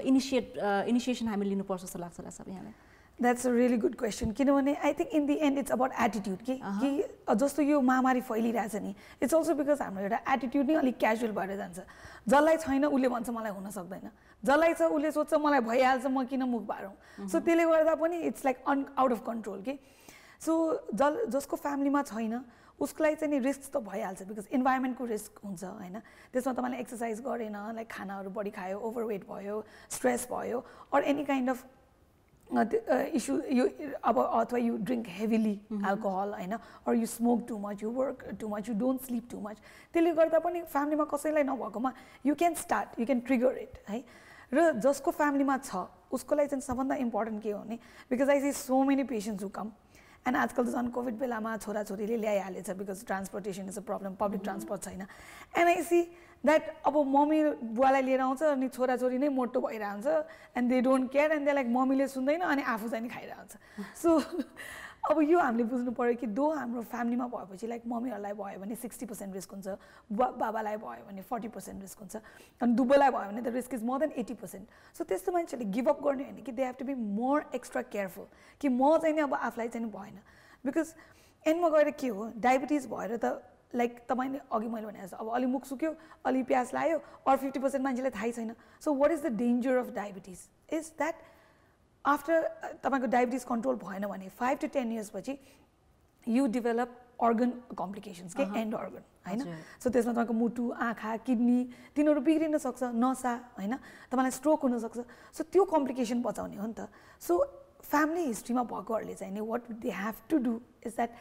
[SPEAKER 1] इनिसिएसन हामी लिनुपर्छ जस्तो लाग्छ सबैलाई?
[SPEAKER 2] That's a really good question, किनभने I think in the end it's about attitude कि जस्तो यो महामारी फैलिरहेछ नि, इट्स अल्सो बिकज हाम्रो एउटा एटिट्युड नै अलिक क्याजुअल भएर जान्छ। जसलाई छैन उसले भन्छ मलाई हुन सक्दैन, जसलाई छ उसले सोध्छ मलाई भइहाल्छ, म किन मुख बारौँ। सो त्यसले गर्दा पनि it's like out of control कि। सो जसको फ्यामिलीमा छैन उसको लागि चाहिँ नि रिस्क त भइहाल्छ, बिकज इन्भाइरोमेन्टको रिस्क हुन्छ होइन। त्यसमा तपाईँले एक्सर्साइज गरेन, लाइक खानाहरू बढी खायो, ओभरवेट भयो, स्ट्रेस भयो, or any kind of issue यो अब अथवा यु ड्रिङ्क हेभिली एल्कोहल होइन, or you smoke too much, you work too much, you don't sleep too much, त्यसले गर्दा पनि फ्यामिलीमा कसैलाई नभएकोमा you can start, you can trigger it है। र जसको फ्यामिलीमा छ उसको लागि चाहिँ सबभन्दा इम्पोर्टेन्ट के हो भने, because I see so many patients who come, and आजकल त झन् कोभिड बेलामा छोराछोरीले ल्याइहालेछ because transportation is a problem, public transport छैन, एन्ड आई सी द्याट अब मम्मी बुवालाई लिएर आउँछ अनि छोराछोरी नै मोटो भइरहन्छ, and they don't care, and they like मम्मीले सुन्दैन अनि आफू चाहिँ नि खाइरहन्छ। सो अब यो हामीले बुझ्नु पर्यो कि दो हाम्रो फ्यामिलीमा भएपछि लाइक मम्मीहरूलाई भयो भने 60% रिस्क हुन्छ, बाबालाई भयो भने 40% रिस्क हुन्छ, अनि दुबोलाई भयो भने the risk is more than 80%. So त्यस्तो मान्छेले गिभ अप गर्ने होइन कि they have to be more extra careful कि म चाहिँ नि अब आफूलाई चाहिँ भएन. बिकज एन्डमा गएर के हो, डायबिटिज भएर त लाइक तपाईँले अघि मैले भने जस्तो अब अलि मुख सुक्यो, अलि प्यास लाग्यो, अरू 50% मान्छेलाई थाहै छैन. So what is the danger of diabetes is that after तपाईँको डायबिटिज कन्ट्रोल भएन भने 5 to 10 years पछि यु डेभलप अर्गन कम्प्लिकेसन्स के एन्ड अर्गन होइन. सो त्यसमा तपाईँको मुटु, आँखा, किडनी तिनीहरू बिग्रिन सक्छ, नसा होइन, तपाईँलाई स्ट्रोक हुनसक्छ. सो त्यो कम्प्लिकेसन बचाउने हो नि त. सो फ्यामिली हिस्ट्रीमा भएकोहरूले चाहिँ नि what they have to do is that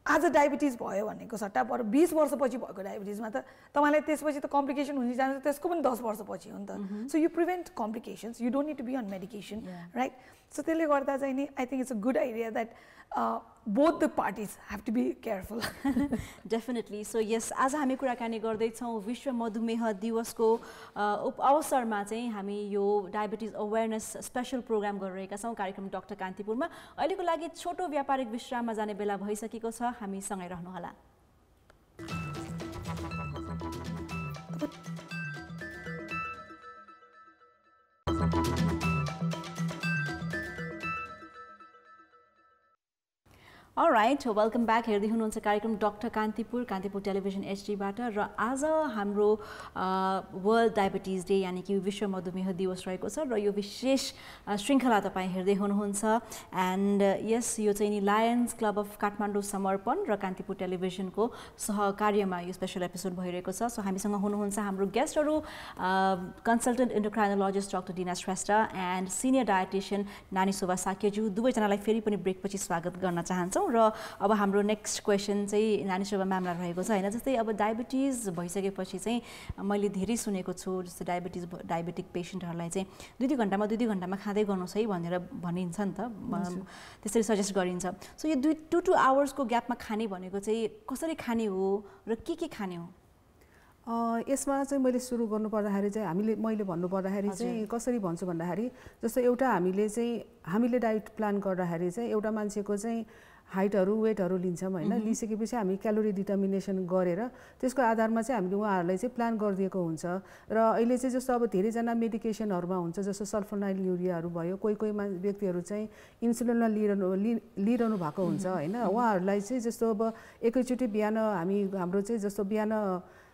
[SPEAKER 2] आज डायबिटिज भयो भनेको सट्टा पर 20 वर्षपछि भएको डायबिटिजमा त तपाईँलाई त्यसपछि त कम्प्लिकेसन हुन जान्छ, त्यसको पनि 10 वर्षपछि हो नि त. So you prevent complications, you don't need to be on medication, right. So त्यसले गर्दा चाहिँ नि I think it's a good idea that both the parties have to be careful.
[SPEAKER 1] Definitely. So yes, आज हामी कुराकानी गर्दैछौँ विश्व मधुमेह दिवसको अवसरमा चाहिँ हामी यो डायबिटिज अवेरनेस स्पेसल प्रोग्राम गरिरहेका छौँ कार्यक्रम डाक्टर कान्तिपुरमा. अहिलेको लागि छोटो व्यापारिक विश्राममा जाने बेला भइसकेको छ, हामी सँगै रहनुहोला. All right, welcome back. हेर्दै हुनुहुन्छ कार्यक्रम डाक्टर कान्तिपुर, कान्तिपुर टेलिभिजन एचडीबाट. र आज हाम्रो वर्ल्ड डायबिटिज डे यानि कि विश्व मधुमेह दिवस रहेको छ र यो विशेष श्रृङ्खला तपाईँ हेर्दै हुनुहुन्छ. एन्ड यस, यो चाहिँ नि Lions Club of Kathmandu Samarpan र कान्तिपुर टेलिभिजनको सहकार्यमा यो स्पेसल एपिसोड भइरहेको छ. सो हामीसँग हुनुहुन्छ हाम्रो गेस्टहरू consultant endocrinologist doctor Dina Shrestha and senior dietitian Nani Shobha साक्यज्यू. दुवैजनालाई फेरि पनि ब्रेकपछि स्वागत गर्न चाहन्छौँ. र अब हाम्रो नेक्स्ट क्वेसन चाहिँ नानी शोभा म्यामलाई रहेको छ होइन. जस्तै अब डायबिटिज भइसकेपछि चाहिँ मैले धेरै सुनेको छु जस्तै डायबेटिक पेसेन्टहरूलाई चाहिँ 2 घन्टामा खाँदै गर्नुहोस् है भनेर भनिन्छ नि त, त्यसरी सजेस्ट गरिन्छ. सो यो 2 to 2 आवर्सको ग्यापमा खाने भनेको चाहिँ कसरी खाने हो र के खाने हो?
[SPEAKER 3] यसमा चाहिँ मैले सुरु गर्नुपर्दाखेरि चाहिँ मैले भन्नुपर्दाखेरि चाहिँ कसरी भन्छु भन्दाखेरि जस्तो एउटा हामीले डाइट प्लान गर्दाखेरि चाहिँ एउटा मान्छेको चाहिँ हाइटहरू वेटहरू लिन्छौँ होइन. लिइसकेपछि हामी क्यालोरी डिटर्मिनेसन गरेर त्यसको आधारमा चाहिँ हामीले उहाँहरूलाई चाहिँ प्लान गरिदिएको हुन्छ. र अहिले चाहिँ जस्तो अब धेरैजना मेडिकेसनहरूमा हुन्छ, जस्तो सल्फोनाइलुरियाहरू भयो, कोही व्यक्तिहरू चाहिँ इन्सुलिनमा लिइरहनु भएको हुन्छ होइन. उहाँहरूलाई चाहिँ जस्तो अब एकैचोटि बिहान हाम्रो चाहिँ जस्तो बिहान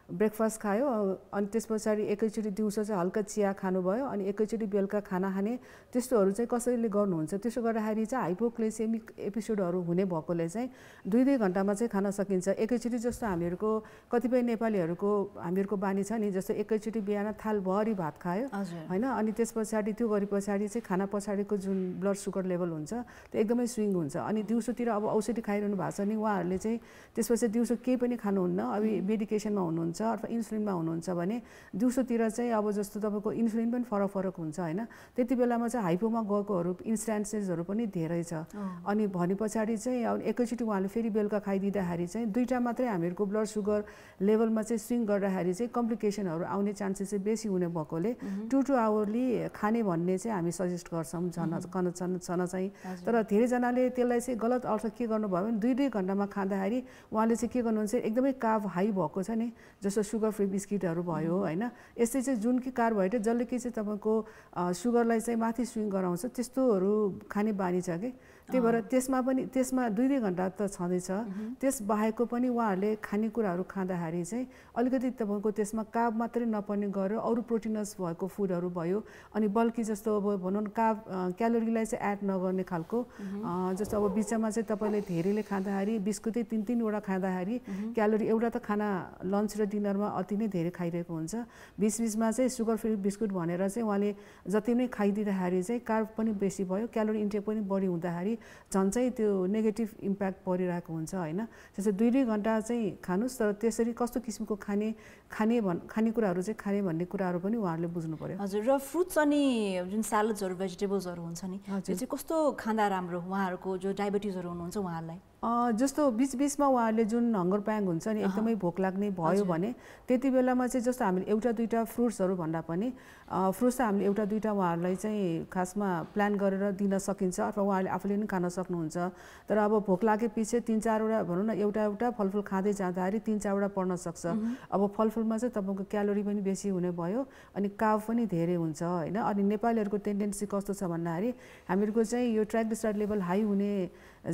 [SPEAKER 3] ब्रेकफास्ट खायो अनि त्यस पछाडि एकैचोटि दिउँसो चाहिँ हल्का चिया खानुभयो अनि एकैचोटि बेलुका खाना खाने, त्यस्तोहरू चाहिँ कसैले गर्नुहुन्छ. त्यसो गर्दाखेरि चाहिँ हाइपोग्लाइसेमिक एपिसोडहरू हुने भएकोले चाहिँ 2 घन्टामा चाहिँ खान सकिन्छ. एकैचोटि जस्तो हामीहरूको कतिपय हामीहरूको बानी छ नि, जस्तो एकैचोटि बिहान थालभरि भात खायो होइन, अनि त्यस पछाडि त्यो गरे पछाडि चाहिँ खाना पछाडिको जुन ब्लड सुगर लेभल हुन्छ त्यो एकदमै स्विङ हुन्छ. अनि दिउँसोतिर अब औषधि खाइरहनु भएको छ नि उहाँहरूले चाहिँ त्यसपछि दिउँसो केही पनि खानुहुन्न, अब मेडिकेसनमा हुनुहुन्छ अथवा इन्सुलिनमा हुनुहुन्छ भने दिउँसोतिर चाहिँ अब जस्तो तपाईँको इन्सुलिन पनि फरक हुन्छ होइन. त्यति बेलामा चाहिँ हाइपोमा गएकोहरू इन्स्टान्सेसहरू पनि धेरै छ. अनि भने पछाडि चाहिँ अब एकैचोटि उहाँले फेरि बेलुका खाइदिँदाखेरि चाहिँ 2टा मात्रै हामीहरूको ब्लड सुगर लेभलमा चाहिँ स्विङ गर्दाखेरि चाहिँ कम्प्लिकेसनहरू आउने चान्सेस चाहिँ बेसी हुने भएकोले 2 to 2 आवरली खाने भन्ने चाहिँ हामी सजेस्ट गर्छौँ छन चाहिँ. तर धेरैजनाले त्यसलाई चाहिँ गलत अर्थ के गर्नुभयो भने 2 घन्टामा खाँदाखेरि उहाँले चाहिँ के गर्नुहुन्छ एकदमै कार्ब हाई भएको छ नि, जस्तो सुगर फ्री बिस्किटहरू भयो होइन. यस्तै चाहिँ जुन कि कार्बोहाइड्रेट जसले कि चाहिँ तपाईँको सुगरलाई चाहिँ माथि स्विङ गराउँछ त्यस्तोहरू खाने बानी छ कि. त्यही भएर त्यसमा 2 घन्टा त छँदैछ. त्यस बाहेकको पनि उहाँहरूले खानेकुराहरू खाँदाखेरि चाहिँ अलिकति तपाईँको त्यसमा कार्ब मात्रै नपर्ने गरेर अरू प्रोटिनस भएको फुडहरू भयो अनि बल्कि जस्तो अब भनौँ न क्यालोरीलाई चाहिँ एड नगर्ने खालको, जस्तो अब बिचमा चाहिँ तपाईँले धेरैले खाँदाखेरि बिस्कुटै 3-3वटा खाँदाखेरि क्यालोरी एउटा त खाना लन्च र डिनरमा अति नै धेरै खाइरहेको हुन्छ. बिचमा चाहिँ सुगर फ्री बिस्कुट भनेर चाहिँ उहाँले जति नै खाइदिँदाखेरि चाहिँ कार्ब पनि बेसी भयो, क्यालोरी इन्टेक पनि बढी हुँदाखेरि झन् चाहिँ त्यो नेगेटिभ इम्प्याक्ट परिरहेको हुन्छ होइन. त्यसै 2 घन्टा चाहिँ खानुहोस्, तर त्यसरी कस्तो किसिमको खानेकुराहरू चाहिँ खाने भन्ने कुराहरू पनि उहाँहरूले बुझ्नु पर्यो.
[SPEAKER 1] हजुर. र फ्रुट्स अनि जुन स्यालड्सहरू भेजिटेबल्सहरू हुन्छ नि त्यो चाहिँ कस्तो खाँदा राम्रो उहाँहरूको जो डायबिटिजहरू हुनुहुन्छ उहाँहरूलाई?
[SPEAKER 3] जस्तो बिचबिचमा उहाँहरूले जुन हङ्गर प्याङ हुन्छ नि एकदमै भोक लाग्ने भयो भने त्यति बेलामा चाहिँ जस्तो हामीले एउटा दुईवटा फ्रुट्सहरू भन्दा पनि फ्रुट्स चाहिँ हामीले एउटा दुईवटा उहाँहरूलाई चाहिँ खासमा प्लान गरेर दिन सकिन्छ अथवा उहाँहरूले आफूले पनि खान सक्नुहुन्छ। तर अब भोक लागेपछि 3-4वटा भनौँ न एउटा एउटा फलफुल खाँदै जाँदाखेरि 3-4वटा पर्न सक्छ। अब फलफुलमा चाहिँ तपाईँको क्यालोरी पनि बेसी हुने भयो अनि कार्ब पनि धेरै हुन्छ होइन। अनि नेपालीहरूको टेन्डेन्सी कस्तो छ भन्दाखेरि हामीहरूको चाहिँ यो ट्राइग्लिसराइड लेभल हाई हुने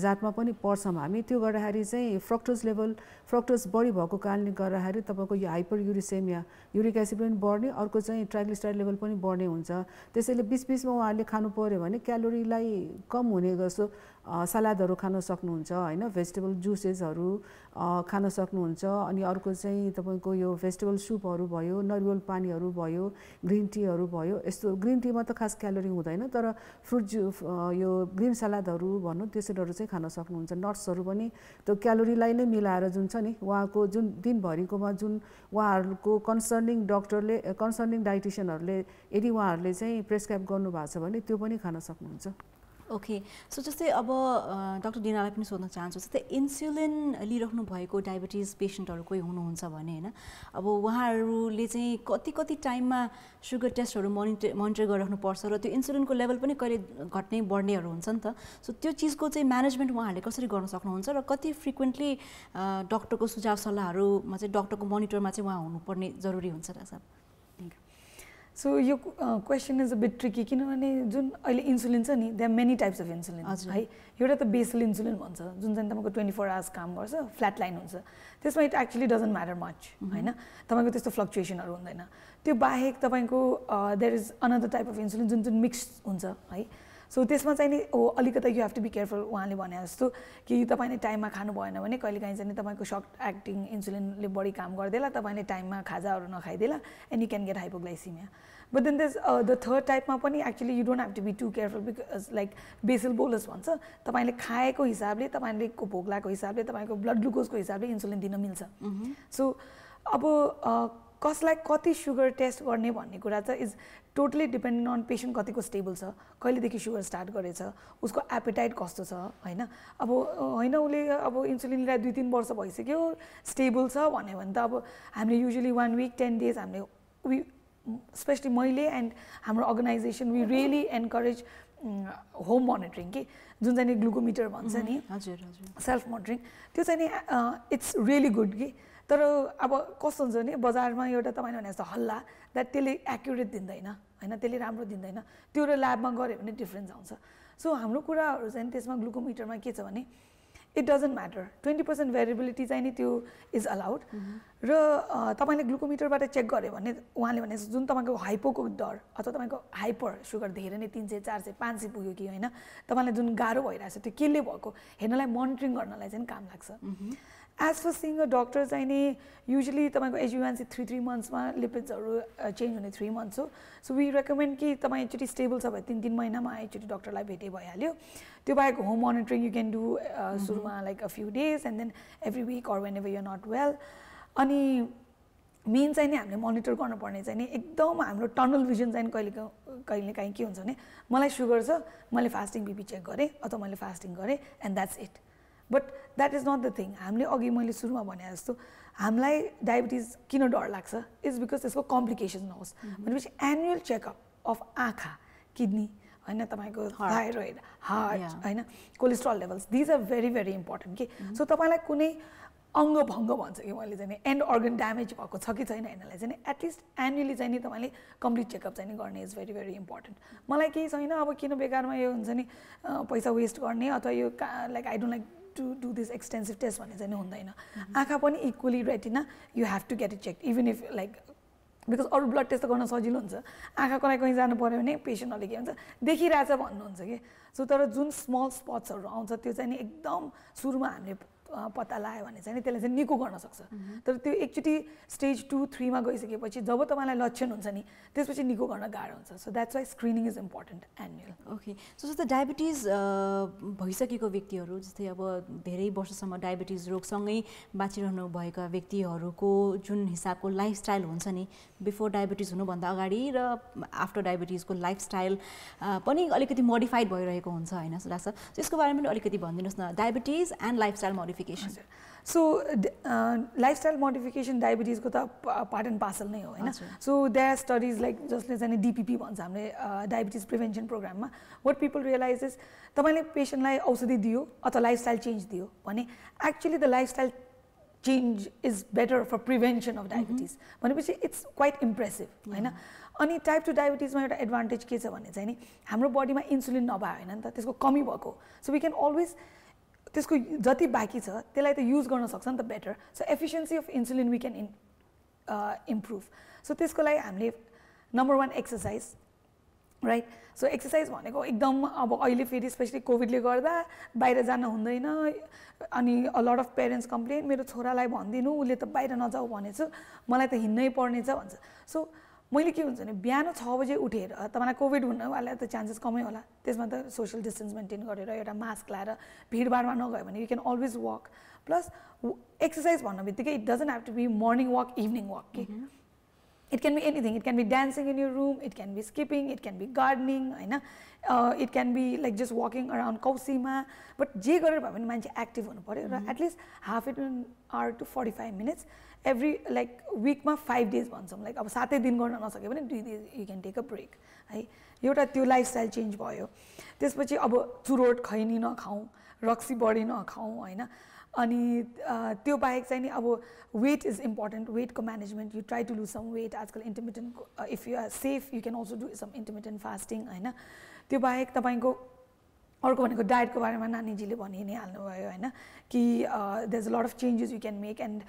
[SPEAKER 3] जातमा पनि पर्छौँ हामी। त्यो गर्दाखेरि चाहिँ फ्रक्टोज बढी भएको कारणले गर्दाखेरि तपाईँको यो हाइपर युरिसेमिया युरिक एसिड पनि बढ्ने अर्को चाहिँ ट्राइग्लिसराइड लेभल पनि बढ्ने हुन्छ। त्यसैले बिचबिचमा उहाँहरूले खानु पर्यो भने क्यालोरीलाई कम हुने जस्तो सलादहरू खान सक्नुहुन्छ होइन, भेजिटेबल जुसेसहरू खान सक्नुहुन्छ। अनि अर्को चाहिँ तपाईँको यो भेजिटेबल सुपहरू भयो, नरिवल पानीहरू भयो, ग्रिन टीहरू भयो। यस्तो ग्रिन टीमा त खास क्यालोरी हुँदैन तर फ्रुट यो ग्रिन सलादहरू भनौँ त्यसरीहरू चाहिँ खान सक्नुहुन्छ। नट्सहरू पनि त्यो क्यालोरीलाई नै मिलाएर जुन छ नि उहाँको जुन दिनभरिकोमा जुन उहाँहरूको कन्सर्निङ डक्टरले कन्सर्निङ डाइटिसियनहरूले यदि उहाँहरूले चाहिँ प्रेस्क्राइब गर्नुभएको छ भने त्यो पनि खान सक्नुहुन्छ।
[SPEAKER 1] ओके, सो जस्तै अब डाक्टर डिनालाई पनि सोध्न चाहन्छु, जस्तै इन्सुलिन लिइराख्नु भएको डायबिटिज पेसेन्टहरू कोही हुनुहुन्छ भने होइन, अब उहाँहरूले चाहिँ कति टाइममा सुगर टेस्टहरू मोनिटर गरिराख्नु पर्छ र त्यो इन्सुलिनको लेभल पनि कहिले घट्ने बढ्नेहरू हुन्छ नि त। सो त्यो चिजको चाहिँ म्यानेजमेन्ट उहाँहरूले कसरी गर्न सक्नुहुन्छ र कति फ्रिक्वेन्टली डक्टरको सुझाव सल्लाहहरूमा चाहिँ डक्टरको मोनिटरमा चाहिँ उहाँ हुनुपर्ने जरुरी हुन्छ र सर?
[SPEAKER 2] सो यो question is a bit tricky किनभने जुन अहिले इन्सुलिन छ नि there many types of insulin है। एउटा त बेसल इन्सुलिन भन्छ जुन चाहिँ तपाईँको 24 आवर्स काम गर्छ, फ्ल्याट लाइन हुन्छ, त्यसमा it actually doesn't matter much होइन, तपाईँको त्यस्तो फ्लक्चुएसनहरू हुँदैन। त्यो बाहेक तपाईँको there is another type of insulin जुन चाहिँ मिक्स हुन्छ है। सो त्यसमा चाहिँ नि अलिकति you have to be careful. उहाँले भने जस्तो कि तपाईँले टाइममा खानु भएन भने कहिलेकाहीँ चाहिँ तपाईँको सर्ट एक्टिङ इन्सुलिनले बढी काम गरिदिएला, तपाईँले टाइममा खाजाहरू नखाइदिएला and you can get hypoglycemia. But then this the third टाइपमा पनि actually you don't have to be too careful because like basal bolus भन्छ, तपाईँले खाएको हिसाबले तपाईँले भोक लागेको हिसाबले तपाईँको ब्लड ग्लुकोजको हिसाबले इन्सुलिन दिन मिल्छ। सो अब कसलाई कति सुगर टेस्ट गर्ने भन्ने कुरा चाहिँ is totally dependent on patient कतिको स्टेबल छ, कहिलेदेखि सुगर स्टार्ट गरेछ, उसको एपेटाइट कस्तो छ होइन। अब होइन उसले अब इन्सुलिन लिएर 2-3 वर्ष भइसक्यो स्टेबल छ भन्यो भने त अब हामीले युजली 1 वीक 10 डेज हामीले स्पेसली मैले एन्ड हाम्रो organization we really encourage home monitoring कि जुन चाहिँ नि ग्लुकोमिटर भन्छ नि, सेल्फ मोनिटरिङ, त्यो चाहिँ नि इट्स रियली गुड कि। तर अब कस्तो हुन्छ भने बजारमा एउटा तपाईँले भने जस्तो हल्ला द्याट त्यसले एक्युरेट दिँदैन होइन, त्यसले राम्रो दिँदैन, त्यो र ल्याबमा गऱ्यो भने डिफ्रेन्स आउँछ। सो हाम्रो कुराहरू चाहिँ त्यसमा ग्लुकोमिटरमा के छ भने इट डजन्ट म्याटर, 20% भेरिएबिलिटी चाहिँ नि त्यो इज अलाउड। र तपाईँले ग्लुकोमिटरबाट चेक गऱ्यो भने उहाँले भने जुन तपाईँको हाइपोको डर अथवा तपाईँको हाइपर सुगर धेरै नै 300, 400, 500 पुग्यो कि होइन, तपाईँलाई जुन गाह्रो भइरहेछ त्यो केले भएको हेर्नलाई मोनिटरिङ गर्नलाई चाहिँ काम लाग्छ। As for seeing a doctor चाहिँ नि युजली तपाईँको HbA1c 3 मन्थ्समा लिपिड्सहरू चेन्ज हुने 3 मन्थ्स हो। सो वी रेकमेन्ड कि तपाईँ एकचोटि स्टेबल छ भने 3 महिनामा एकचोटि डक्टरलाई भेटे भइहाल्यो। त्यो बाहेक home monitoring you can do सुरुमा like a few days and then every week or whenever you are not well. अनि मेन चाहिँ नि हामीले मोनिटर गर्नुपर्ने चाहिँ नि एकदम हाम्रो टनल भिजन चाहिँ कहिलेकाहीँ के हुन्छ भने मलाई सुगर छ, मैले फास्टिङ बिपी चेक गरेँ अथवा मैले फास्टिङ गरेँ and that's it. But that is not the thing. हामीले अघि मैले सुरुमा भने जस्तो हामीलाई डायबिटिज किन डर लाग्छ इज बिकज त्यसको कम्प्लिकेसन नहोस् भनेपछि एनुअल चेकअप अफ आँखा, किडनी होइन, तपाईँको थाइरोइड, हार्ट होइन, cholesterol levels, these are very very important कि। सो तपाईँलाई कुनै अङ्ग भङ्ग भन्छ कि मैले चाहिँ नि एन्ड अर्गन ड्यामेज भएको छ कि छैन हेर्नलाई चाहिँ नि एटलिस्ट एनुअली चाहिँ नि तपाईँले कम्प्लिट चेकअप चाहिँ नि गर्ने इज भेरी भेरी इम्पोर्टेन्ट। मलाई केही छैन अब किन बेकारमा यो हुन्छ नि पैसा वेस्ट गर्ने अथवा यो like I don't like to do this extensive test भन्ने चाहिँ नि हुँदैन। आँखा पनि equally retina you have to get it check even if like because अरू ब्लड टेस्ट त गर्न सजिलो हुन्छ, आँखाको लागि कहीँ जानु पऱ्यो भने पेसेन्टहरूले के भन्छ देखिरहेछ भन्नुहुन्छ कि। सो तर जुन स्मल स्पट्सहरू आउँछ त्यो चाहिँ नि एकदम सुरुमा हामीले पत्ता लगायो भने चाहिँ त्यसलाई चाहिँ निको गर्न सक्छ तर त्यो एकचोटि स्टेज 2-3 मा गइसकेपछि जब तपाईँलाई लक्षण हुन्छ नि त्यसपछि निको गर्न गाह्रो हुन्छ so that's why screening is important annual
[SPEAKER 1] okay so जस्तै डायबिटिज भइसकेको व्यक्तिहरू जस्तै अब धेरै वर्षसम्म डायबिटिज रोगसँगै बाँचिरहनु भएका व्यक्तिहरूको जुन हिसाबको लाइफस्टाइल हुन्छ नि बिफोर डायबिटिज हुनुभन्दा अगाडि र आफ्टर डायबिटिजको लाइफस्टाइल पनि अलिकति मोडिफाइड भइरहेको हुन्छ होइन डाक्टर सो यसको बारेमा पनि अलिकति भनिदिनुहोस् न diabetes and lifestyle modification
[SPEAKER 2] so lifestyle modification डायबिटिजको त पार्ट एन्ड पार्सल नै हो होइन so there are studies like जसले चाहिँ डिपिपी भन्छ हामीले डायबिटिज प्रिभेन्सन प्रोग्राममा वाट पिपल रियलाइज इज तपाईँले पेसेन्टलाई औषधि दियो अथवा लाइफस्टाइल चेन्ज दियो भने actually the lifestyle change is better for prevention of diabetes भनेपछि इट्स क्वाइट इम्प्रेसिभ होइन अनि टाइप 2 डायबिटिजमा एउटा एडभान्टेज के छ भने चाहिँ नि हाम्रो बडीमा इन्सुलिन नभए होइन नि त त्यसको कमी भएको सो वी क्यान अलवेज त्यसको जति बाँकी छ त्यसलाई त युज गर्न सक्छ नि त better so efficiency of insulin we can improve so त्यसको लागि हामीले number 1 exercise right so exercise भनेको एकदम अब अहिले फेरि स्पेसली कोभिडले गर्दा बाहिर जान हुँदैन अनि a lot of parents complain मेरो छोरालाई भनिदिनु उसले त बाहिर नजाऊ भनेछु मलाई त हिँड्नै पर्नेछ भन्छ सो मैले के हुन्छ भने बिहान 6 बजे उठेर तपाईँलाई कोभिड हुनेवाला त चान्सेस कमै होला त्यसमा त सोसियल डिस्टेन्स मेन्टेन गरेर एउटा मास्क लाएर भिडभाडमा नगयो भने you can always walk plus exercise भन्ने बित्तिकै it doesn't have to be morning walk evening walk के it can be anything. It can be dancing in your room, it can be skipping, it can be gardening, it can be like just walking around Kausima. But je garer bhayo bhane मान्छे active हुनु पर्यो र at least half an hour to 45 minutes every like week मा 5 days भन्छौँ like अब 7 दिन गर्न नसके भने 2 days you can take a break है एउटा त्यो लाइफस्टाइल चेन्ज भयो त्यसपछि अब चुरोट खैनी नखाऊ रक्सी बढी नखाऊ हैन अनि त्यो बाहेक चाहिँ नि अब वेट इज इम्पोर्टेन्ट वेटको management you try to lose some weight आजकल intermittent if you are safe you can also do some intermittent fasting होइन त्यो बाहेक तपाईँको अर्को भनेको डायटको बारेमा नानीजीले भनि नै हाल्नुभयो होइन कि there is a lot of changes you can make and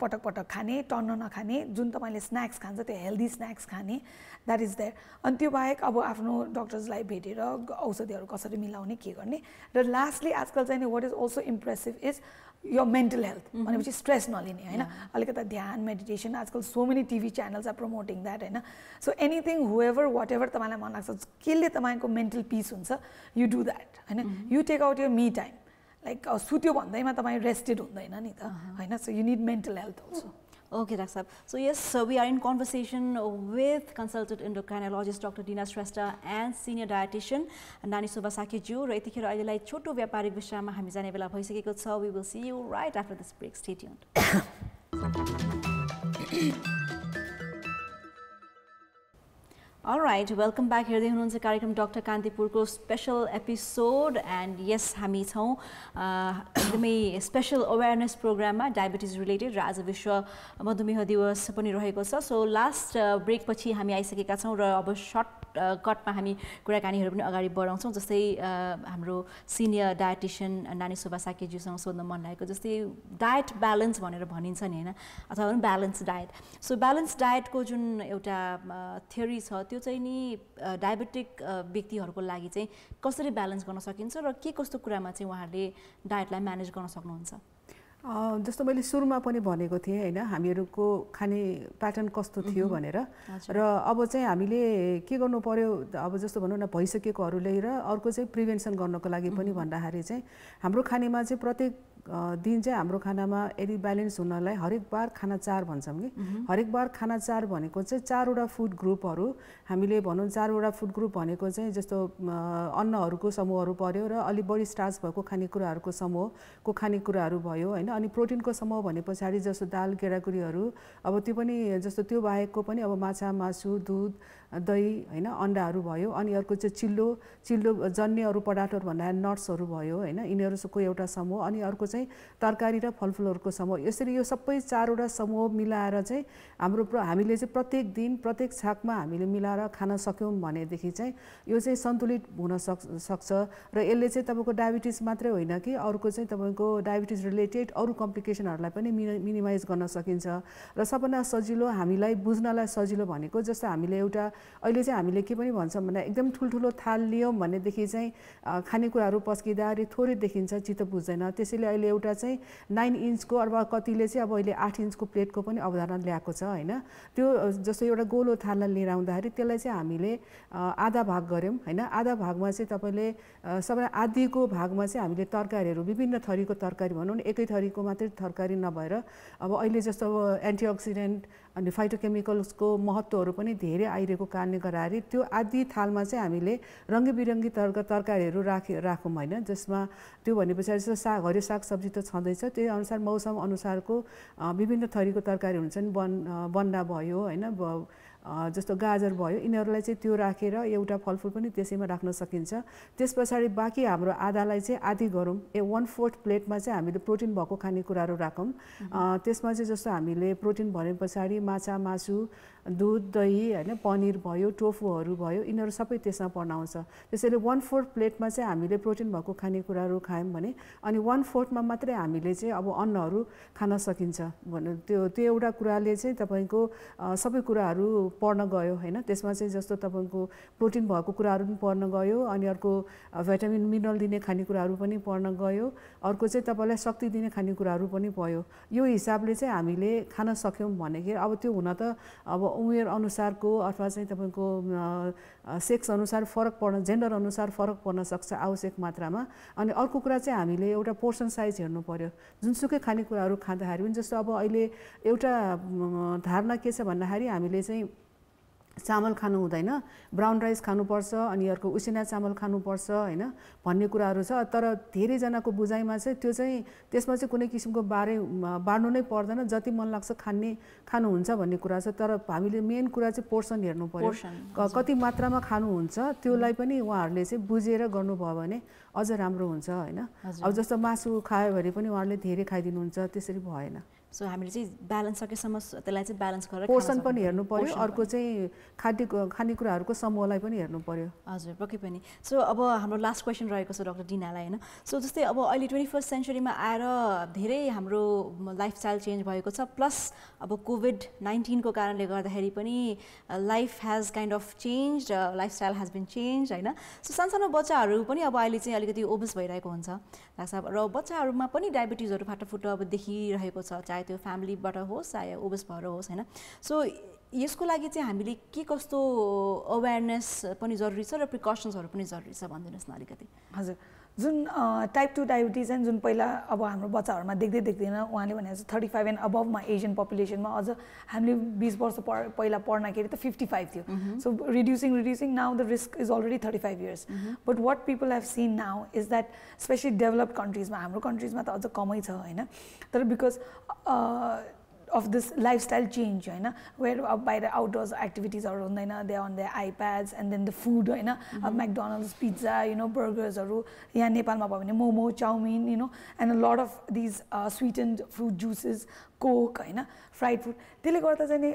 [SPEAKER 2] पटक पटक खाने टन्न नखाने जुन तपाईँले स्न्याक्स खान्छ त्यो हेल्दी स्न्याक्स खाने द्याट इज देयर अनि त्यो बाहेक अब आफ्नो डक्टर्सलाई भेटेर औषधिहरू कसरी मिलाउने के गर्ने र लास्टली आजकल चाहिँ नि what is also impressive is यो मेन्टल हेल्थ भनेपछि स्ट्रेस नलिने होइन अलिकति ध्यान मेडिटेसन आजकल so many TV channels are promoting that होइन so anything whatever what ever तपाईँलाई मन लाग्छ केले तपाईँको मेन्टल पिस हुन्छ यु डु द्याट होइन you take out your me time like सुत्यो भन्दैमा तपाईँ रेस्टेड हुँदैन नि त होइन so you need mental health also
[SPEAKER 1] Okay, Dr. Saab. So yes, we are in conversation with consultant endocrinologist Dr. Dina Shrestha and senior dietitian Nani Subha Sakiju. र यतिखेर अहिलेलाई छोटो व्यापारिक विश्राममा हामी जाने बेला भइसकेको छ. We will see you right after this break. Stay tuned. All right, welcome back. हेर्दै हुनुहुन्छ कार्यक्रम डाक्टर कान्तिपुरको स्पेशल एपिसोड एन्ड यस हामी छौँ एकदमै स्पेशल अवेरनेस प्रोग्राममा डायबिटिज रिलेटेड र आज विश्व मधुमेह दिवस पनि रहेको छ. सो लास्ट ब्रेकपछि हामी आइसकेका छौँ र अब सर्टकटमा हामी कुराकानीहरू पनि अगाडि बढाउँछौँ. जस्तै हाम्रो सिनियर डायटिसियन नानी सुब्बा साकेज्यूसँग सोध्न मन लागेको जस्तै डायट ब्यालेन्स भनेर भनिन्छ नि होइन अथवा ब्यालेन्स डायट. सो ब्यालेन्स डायटको जुन एउटा थ्योरी छ त्यो चाहिँ नि डायबेटिक व्यक्तिहरूको लागि चाहिँ कसरी ब्यालेन्स गर्न सकिन्छ र के कस्तो कुरामा चाहिँ उहाँहरूले डायटलाई म्यानेज गर्न सक्नुहुन्छ?
[SPEAKER 3] जस्तो मैले सुरुमा पनि भनेको थिएँ होइन हामीहरूको खाने प्याटर्न कस्तो थियो भनेर र अब चाहिँ हामीले के गर्नु पर्यो अब जस्तो भनौँ न भइसकेकोहरूले र अर्को चाहिँ प्रिभेन्सन गर्नको लागि पनि भन्दाखेरि चाहिँ हाम्रो खानेमा चाहिँ प्रत्येक दिन चाहिँ हाम्रो खानामा यदि ब्यालेन्स हुनलाई हरेक बार खाना चार भन्छौँ कि हरेक बार खाना चार भनेको चाहिँ चारवटा फुड ग्रुपहरू हामीले भनौँ चारवटा फुड ग्रुप भनेको चाहिँ जस्तो अन्नहरूको समूहहरू पर्यो र अलिक बढी स्टार्च भएको खानेकुराहरूको समूहको खानेकुराहरू भयो होइन अनि प्रोटिनको समूह भने पछाडि जस्तो दाल गेडागुडीहरू अब त्यो पनि जस्तो त्यो बाहेकको पनि अब माछा मासु दुध दही होइन अन्डाहरू भयो अनि अर्को चाहिँ चिल्लो जन्य अरू पदार्थहरू भन्दा नट्सहरू भयो होइन यिनीहरूको एउटा समूह अनि अर्को चाहिँ तरकारी र फलफुलहरूको समूह. यसरी यो सबै चारवटा समूह मिलाएर चाहिँ हामीले चाहिँ प्रत्येक दिन प्रत्येक छाकमा हामीले मिलाएर खान सक्यौँ भनेदेखि चाहिँ यो चाहिँ सन्तुलित हुन सक्छ र यसले चाहिँ तपाईँको डायबिटिज मात्रै होइन कि अर्को चाहिँ तपाईँको डायबिटिज रिलेटेड अरू कम्प्लिकेसनहरूलाई पनि मिनिमाइज गर्न सकिन्छ र सबभन्दा सजिलो हामीलाई बुझ्नलाई सजिलो भनेको जस्तो हामीले एउटा अहिले चाहिँ हामीले के पनि भन्छौँ भन्दा एकदम ठुल्ठुलो थाल लियौँ भनेदेखि चाहिँ खानेकुराहरू पस्किँदाखेरि थोरै देखिन्छ चित्त बुझ्दैन त्यसैले अहिले अहिले एउटा चाहिँ 9 इन्चको अथवा कतिले चाहिँ अब अहिले 8 इन्चको प्लेटको पनि अवधारणा ल्याएको छ हैन। त्यो जस्तो एउटा गोलो थाललाई लिएर आउँदाखेरि त्यसलाई चाहिँ हामीले आधा भाग गर्यौं हैन। आधा भागमा चाहिँ तपाईले सबैभन्दा आधीको भागमा चाहिँ हामीले तरकारीहरू विभिन्न थरीको तरकारी भनौं न, एकै थरीको मात्रै तरकारी नभएर अब अहिले जस्तो अब एन्टिअक्सिडेन्ट अनि फाइटोकेमिकल्सको महत्त्वहरू पनि धेरै आइरहेको कारणले गर्दाखेरि त्यो आधी थालमा चाहिँ हामीले रङ्गबिरङ्गी तरकारीहरू राखौँ हैन। जसमा त्यो भनेपछि जस्तो हरियो सागसब्जी त छँदैछ, त्यही अनुसार मौसम अनुसारको विभिन्न थरीको तरकारी हुन्छन्। बन्डा भयो हैन, जस्तो गाजर भयो, यिनीहरूलाई चाहिँ त्यो राखेर एउटा फलफुल पनि त्यसैमा राख्न सकिन्छ। त्यसपछि बाँकी हाम्रो आधालाई चाहिँ आधी गरौँ, 1/4 प्लेटमा चाहिँ हामीले प्रोटिन भएको खानेकुराहरू राखौँ। त्यसमा चाहिँ जस्तो हामीले प्रोटिन भने पछाडि माछा, मासु, दुध, दही हैन, पनिर भयो, टोफुहरू भयो, यिनीहरू सबै त्यसमा पर्न आउँछ। त्यसैले 1/4 प्लेटमा चाहिँ हामीले प्रोटिन भएको खानेकुराहरू खायौँ भने अनि 1/4 मा मात्रै हामीले चाहिँ अब अन्नहरू खान सकिन्छ भने त्यो एउटा कुराले चाहिँ तपाईको सबै कुराहरू पर्न गयो हैन। त्यसमा चाहिँ जस्तो तपाईको प्रोटिन भएको कुराहरू पनि पर्न गयो, अनि अर्को भिटामिन मिनरल दिने खानेकुराहरू पनि पर्न गयो, अर्को चाहिँ तपाईलाई शक्ति दिने खानेकुराहरू पनि भयो। यो हिसाबले चाहिँ हामीले खान सक्यौं भनेको अब त्यो हुन त अब उमेर अनुसारको अथवा चाहिँ तपाईको सेक्स अनुसार फरक पर्न, जेन्डर अनुसार फरक पर्न सक्छ आवश्यक मात्रामा। अनि अर्को कुरा चाहिँ हामीले एउटा पोर्सन साइज हेर्नु पर्यो। जुनसुकै खानेकुराहरू खाँदाखेरि पनि जस्तो अब अहिले एउटा धारणा के छ भन्दाखेरि हामीले चाहिँ चामल खानु हुँदैन, ब्राउन राइस खानुपर्छ, अनि अर्को उसिना चामल खानुपर्छ हैन भन्ने कुराहरू छ। तर धेरै जनाको बुझाइमा चाहिँ त्यो चाहिँ त्यसमा चाहिँ कुनै किसिमको बार्नु नै पर्दैन, जति मन लाग्छ खानुहुन्छ भन्ने कुरा छ। तर हामीले मेन कुरा चाहिँ पोर्सन हेर्नु पर्यो, कति मात्रामा खानुहुन्छ त्योलाई पनि उहाँहरूले चाहिँ बुझेर गर्नुभयो भने अझ राम्रो हुन्छ हैन। अब जस्तो मासु खायो भने पनि उहाँहरूले धेरै खाइदिनुहुन्छ, त्यसरी भएन।
[SPEAKER 1] सो हामीले चाहिँ ब्यालेन्स सकेसम्म त्यसलाई चाहिँ ब्यालेन्स गरेर
[SPEAKER 3] पोर्सन पनि हेर्नु पर्यो, अर्को चाहिँ खानेकुराहरूको समूहलाई पनि हेर्नु पर्यो।
[SPEAKER 1] हजुर, पक्कै पनि। सो अब हाम्रो लास्ट क्वेसन रहेको छ डाक्टर डिनालाई हैन। सो जस्तै अब अहिले 21st सेन्चुरीमा आएर धेरै हाम्रो लाइफस्टाइल चेन्ज भएको छ, प्लस अब कोभिड-19 को कारणले गर्दाखेरि पनि life has kind of change, lifestyle has been change हैन। सो सानो बच्चाहरू पनि अब अहिले चाहिँ अलिकति ओबेस भइरहेको हुन्छ र बच्चाहरूमा पनि डायबिटिजहरू फाटाफुट अब देखिरहेको छ, चाहे त्यो फ्यामिलीबाट होस् चाहे ओबेस भएर होस् हैन। सो यसको लागि चाहिँ हामीले के कस्तो अवेयरनेस पनि जरुरी छ र प्रिकसन्सहरू पनि जरुरी छ भनिदिनुहोस् न अलिकति।
[SPEAKER 2] हजुर, जुन टाइप 2 डायबिटिज एन्ड जुन पहिला अब हाम्रो बच्चाहरूमा देख्दैन, उहाँले भने 35 एन्ड अबभमा एजियन पपुलेसनमा, अझ हामीले 20 वर्ष पहिला पढ्दाखेरि त 55 थियो। So reducing now the risk is already 35 years. But what people have seen now is that specially developed कन्ट्रिजमा, हाम्रो कन्ट्रिजमा त अझ कमै छ होइन, तर because of this lifestyle change हैन, where बाहिर आउटडोर्स एक्टिभिटिजहरू हुँदैन, they on the iPads and then the food हैन, म्याकडोनल्ड्स, पिज्जा, यु नो, बर्गर्सहरू, यहाँ नेपालमा भयो भने momo, chow mein, you know, and a lot of these स्विटेन्ड fruit जुसेस, Coke हैन, फ्राइड फुड। त्यसले गर्दा चाहिँ नि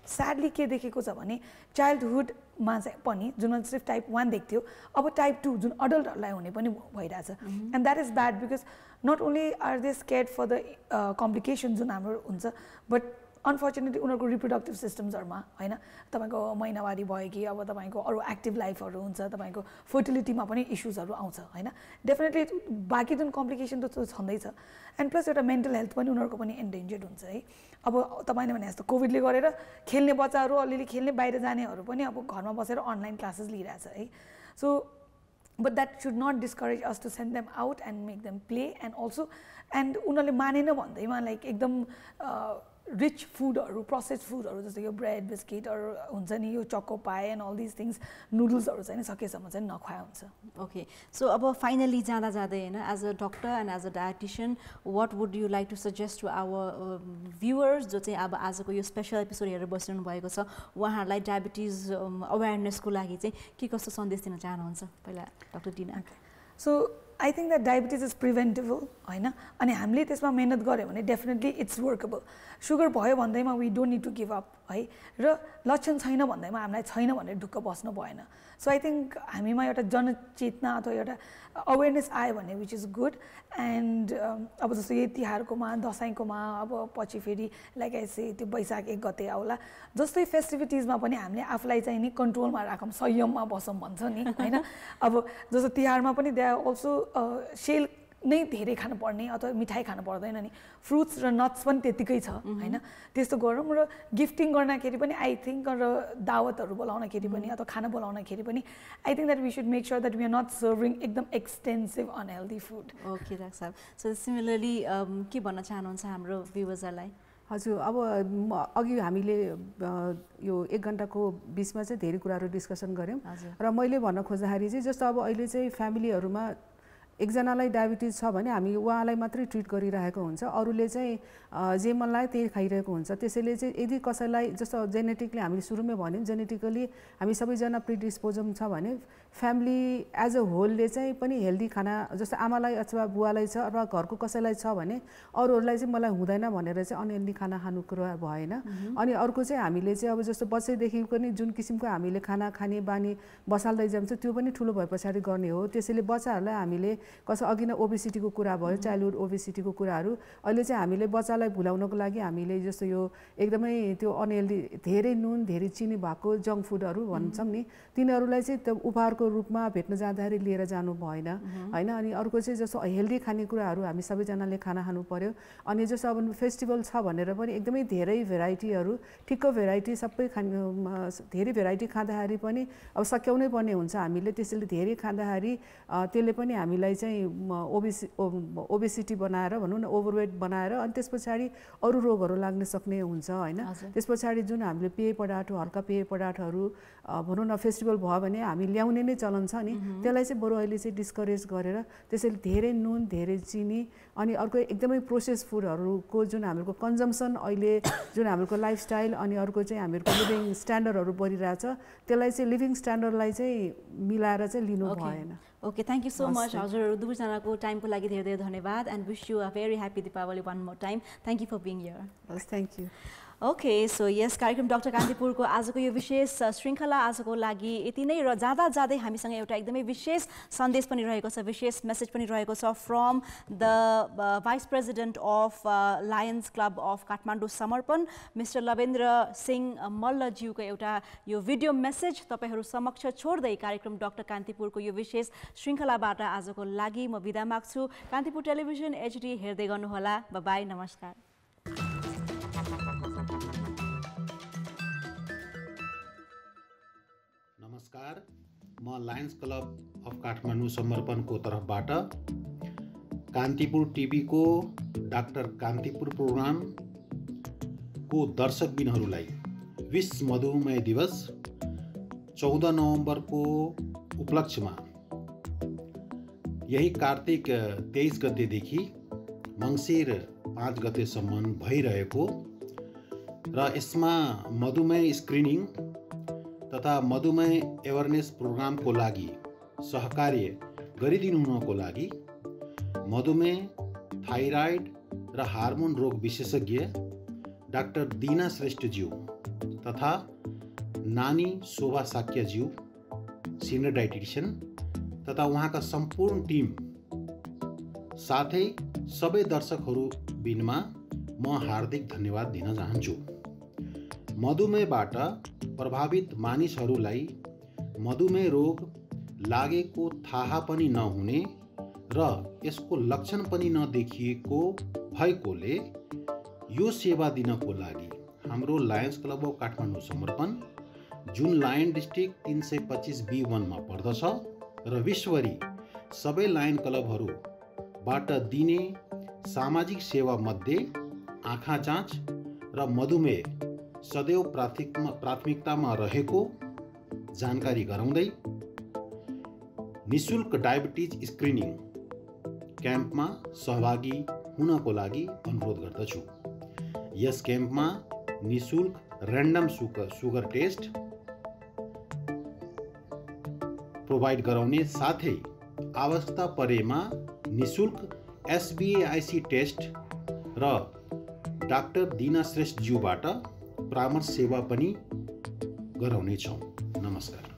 [SPEAKER 2] स्याडली के देखेको छ भने चाइल्डहुडमा चाहिँ पनि जुन सिर्फ टाइप 1 देख्थ्यो, अब टाइप 2 जुन अडल्टहरूलाई हुने पनि भइरहेछ। And that is bad because not only are they scared for the complications जुन हाम्रो हुन्छ, but अनफर्चुनेटली उनीहरूको रिप्रोडक्टिभ सिस्टम्सहरूमा होइन, तपाईँको महिनावारी भयो कि अब तपाईँको अरू एक्टिभ लाइफहरू हुन्छ, तपाईँको फर्टिलिटीमा पनि इस्युजहरू आउँछ होइन। डेफिनेटली बाँकी जुन कम्प्लिकेसन त छँदैछ, एन्ड प्लस एउटा मेन्टल हेल्थ पनि उनीहरूको पनि एन्डेन्जर्ड हुन्छ है। अब तपाईँले भने जस्तो कोभिडले गरेर खेल्ने बच्चाहरू, अलिअलि खेल्ने बाहिर जानेहरू पनि अब घरमा बसेर अनलाइन क्लासेस लिइरहेछ है। So but that should not discourage us to send them out and make them play, and also and उनीहरूले मानेन भन्दैमा लाइक एकदम रिच फुडहरू, प्रोसेस्ड फुडहरू जस्तो यो ब्रेड, बिस्किटहरू हुन्छ नि, यो चोको पाए एन्ड अल दिस थिङ्स, नुडल्सहरू चाहिँ सकेसम्म चाहिँ नखुवाए हुन्छ।
[SPEAKER 1] ओके, सो अब फाइनली जाँदा होइन, as a doctor and as a dietitian, what would you like to suggest to our viewers जो चाहिँ अब आजको यो स्पेसल एपिसोड हेरेर बसिरहनु भएको छ, उहाँहरूलाई डायबिटिज अवेरनेसको लागि चाहिँ के कस्तो सन्देश दिन चाहनुहुन्छ पहिला doctor Dina?
[SPEAKER 2] So I think that diabetes is preventable होइन, अनि हामीले त्यसमा मेहनत गऱ्यो भने डेफिनेटली इट्स वर्केबल। सुगर भयो भन्दैमा we don't need to give up है, र लक्षण छैन भन्दैमा हामीलाई छैन भनेर ढुक्क बस्नु भएन। सो आई थिङ्क हामीमा एउटा जनचेतना अथवा एउटा अवेरनेस आयो भने विच इज गुड। एन्ड अब जस्तो यही तिहारकोमा, दसैँकोमा, अब पछि फेरि लाइक आई से त्यो वैशाख 1 गते आउला, जस्तै फेस्टिभिटिजमा पनि हामीले आफूलाई चाहिँ नि कन्ट्रोलमा राखौँ, संयममा बसौँ भन्छ नि होइन। अब जस्तो तिहारमा पनि दे आर अल्सो सेल नै धेरै खानुपर्ने अथवा मिठाई खानु पर्दैन नि, फ्रुट्स र नट्स पनि त्यतिकै छ होइन। त्यस्तो गरौँ र गिफ्टिङ गर्दाखेरि पनि आई थिङ्क र दावतहरू बोलाउनखेरि पनि अथवा खाना बोलाउनखेरि पनि I think that we should make sure that we are not serving एकदम extensive unhealthy food.
[SPEAKER 1] Okay doctor साहब, सो सिमिलरली के भन्न चाहनुहुन्छ हाम्रो भ्युवर्सहरूलाई?
[SPEAKER 3] हजुर, अब अघि हामीले यो 1 घन्टाको बिचमा चाहिँ धेरै कुराहरू डिस्कसन गऱ्यौँ र मैले भन्न खोज्दाखेरि चाहिँ जस्तो अब अहिले चाहिँ फ्यामिलीहरूमा एकजनालाई डायबिटिज छ भने हामी उहाँलाई मात्रै ट्रिट गरिरहेको हुन्छ, अरूले चाहिँ जे मन लाग्यो त्यही खाइरहेको हुन्छ। त्यसैले चाहिँ यदि कसैलाई जस्तो जेनेटिकली हामीले सुरुमै भन्यौँ जेनेटिकली हामी सबैजना प्रिडिस्पोजम छ भने फ्यामिली एज अ होलले चाहिँ पनि हेल्दी खाना जस्तो आमालाई अथवा बुवालाई छ अथवा घरको कसैलाई छ भने अरूहरूलाई चाहिँ मलाई हुँदैन भनेर चाहिँ अनहेल्दी खाना खानु कुरा भएन। अनि अर्को चाहिँ हामीले चाहिँ अब जस्तो बच्चैदेखि पनि जुन किसिमको हामीले खाना खाने बानी बसाल्दै जान्छ त्यो पनि ठुलो भए पछाडि गर्ने हो। त्यसैले बच्चाहरूलाई हामीले कसै अघि नै ओबेसिटीको कुरा भयो, चाइल्डहुड ओबेसिटीको कुराहरू अहिले चाहिँ हामीले बच्चालाई भुलाउनको लागि हामीले जस्तो यो एकदमै त्यो अनहेल्दी धेरै नुन धेरै चिनी भएको जङ्क फुडहरू भन्छौँ नि तिनीहरूलाई चाहिँ त्यो उपहारको रूपमा भेट्न जाँदाखेरि लिएर जानु भएन होइन। अनि अर्को चाहिँ जस्तो हेल्दी खानेकुराहरू हामी सबैजनाले खाना खानु पर्यो। अनि जस्तो अब फेस्टिभल छ भनेर पनि एकदमै धेरै भेराइटीहरू ठिक्क भेराइटी सबै धेरै भेराइटी खाँदाखेरि पनि अब सच्याउनै पर्ने हुन्छ हामीले। त्यसैले धेरै खाँदाखेरि त्यसले पनि हामीलाई चाहिँ ओबेसिटी बनाएर भनौँ न ओभरवेट बनाएर अनि त्यस पछाडि अरू रोगहरू लाग्न सक्ने हुन्छ होइन। त्यस पछाडि जुन हामीले पेय पदार्थ हल्का पेय पदार्थहरू भनौँ न फेस्टिभल भयो भने हामी ल्याउने नै चलन छ नि, त्यसलाई चाहिँ बरु अहिले चाहिँ डिस्करेज गरेर त्यसैले धेरै नुन धेरै चिनी अनि अर्को एकदमै प्रोसेस फुडहरूको जुन हाम्रो कन्जम्सन अहिले जुन हाम्रो लाइफस्टाइल अनि अर्को चाहिँ हाम्रो लिभिङ स्ट्यान्डर्डहरू बढिरहेछ त्यसलाई चाहिँ लिभिङ स्ट्यान्डर्डलाई चाहिँ मिलाएर चाहिँ लिनु भएन।
[SPEAKER 1] Okay, thank you so much हजुर दुवैजनाको टाइमको लागि धेरै धेरै धन्यवाद and wish you a very happy Deepawali one more time. Thank you for being here.
[SPEAKER 3] हस्, थ्याङ्क यू।
[SPEAKER 1] ओके, सो यस कार्यक्रम डाक्टर कान्तिपुरको आजको यो विशेष श्रृङ्खला आजको लागि यति नै र जाँदा जाँदै हामीसँग एउटा एकदमै विशेष सन्देश पनि रहेको छ, विशेष मेसेज पनि रहेको छ from the vice president of Lions Club of Kathmandu समर्पण मिस्टर लवेन्द्र सिंह मल्लज्यूको एउटा यो भिडियो मेसेज तपाईँहरू समक्ष छोड्दै कार्यक्रम डाक्टर कान्तिपुरको यो विशेष श्रृङ्खलाबाट आजको लागि म बिदा माग्छु। कान्तिपुर टेलिभिजन HD हेर्दै गर्नुहोला। बाई, नमस्कार।
[SPEAKER 4] नमस्कार, म लायन्स क्लब अफ काठमाडौँ समर्पणको तर्फबाट कान्तिपुर टिभीको डाक्टर कान्तिपुर प्रोग्रामको दर्शकबिनहरूलाई विश्व मधुमेह दिवस 14 नोभेम्बरको उपलक्ष्यमा यही कार्तिक 23 गतेदेखि मङ्सिर 5 गतेसम्म भइरहेको र यसमा मधुमेह स्क्रिनिङ तथा मधुमेह एवेरनेस प्रोग्रामको लागि सहकार्य गरिदिनु हुनको लागि मधुमेह थाइराइड र हार्मोन रोग विशेषज्ञ डाक्टर दीना श्रेष्ठज्यू तथा नानी शोभा साक्यज्यू सिनियर डाइटिशियन तथा उहाँका सम्पूर्ण टिम साथै सबै दर्शकहरू बिनमा म हार्दिक धन्यवाद दिन चाहन्छु। मधुमेहबाट प्रभावित मानिसहरूलाई मधुमेह रोग लागेको थाहा पनि नहुने र यसको लक्षण पनि नदेखिएको भएकोले यो सेवा दिनको लागि हाम्रो लायन्स क्लब अफ काठमाडौँ समर्पण जुन लायन डिस्ट्रिक्ट 325B1 मा पर्दछ र विश्वभरि सबै लायन क्लबहरूबाट दिने सामाजिक सेवा मध्ये आँखा जाँच र मधुमेह सदैव प्राथमिकतामा रहेको जानकारी गराउँदै निशुल्क डायबिटिज स्क्रिनिङ क्याम्पमा सहभागी हुनको लागि अनुरोध गर्दछु। यस क्याम्पमा निशुल्क र्यान्डम सुगर टेस्ट प्रोभाइड गराउने साथै आवश्यकता परेमा निशुल्क SBAIC टेस्ट र डाक्टर दीना श्रेष्ठज्यूबाट परामर्श सेवा पनि गराउनेछौँ। नमस्कार।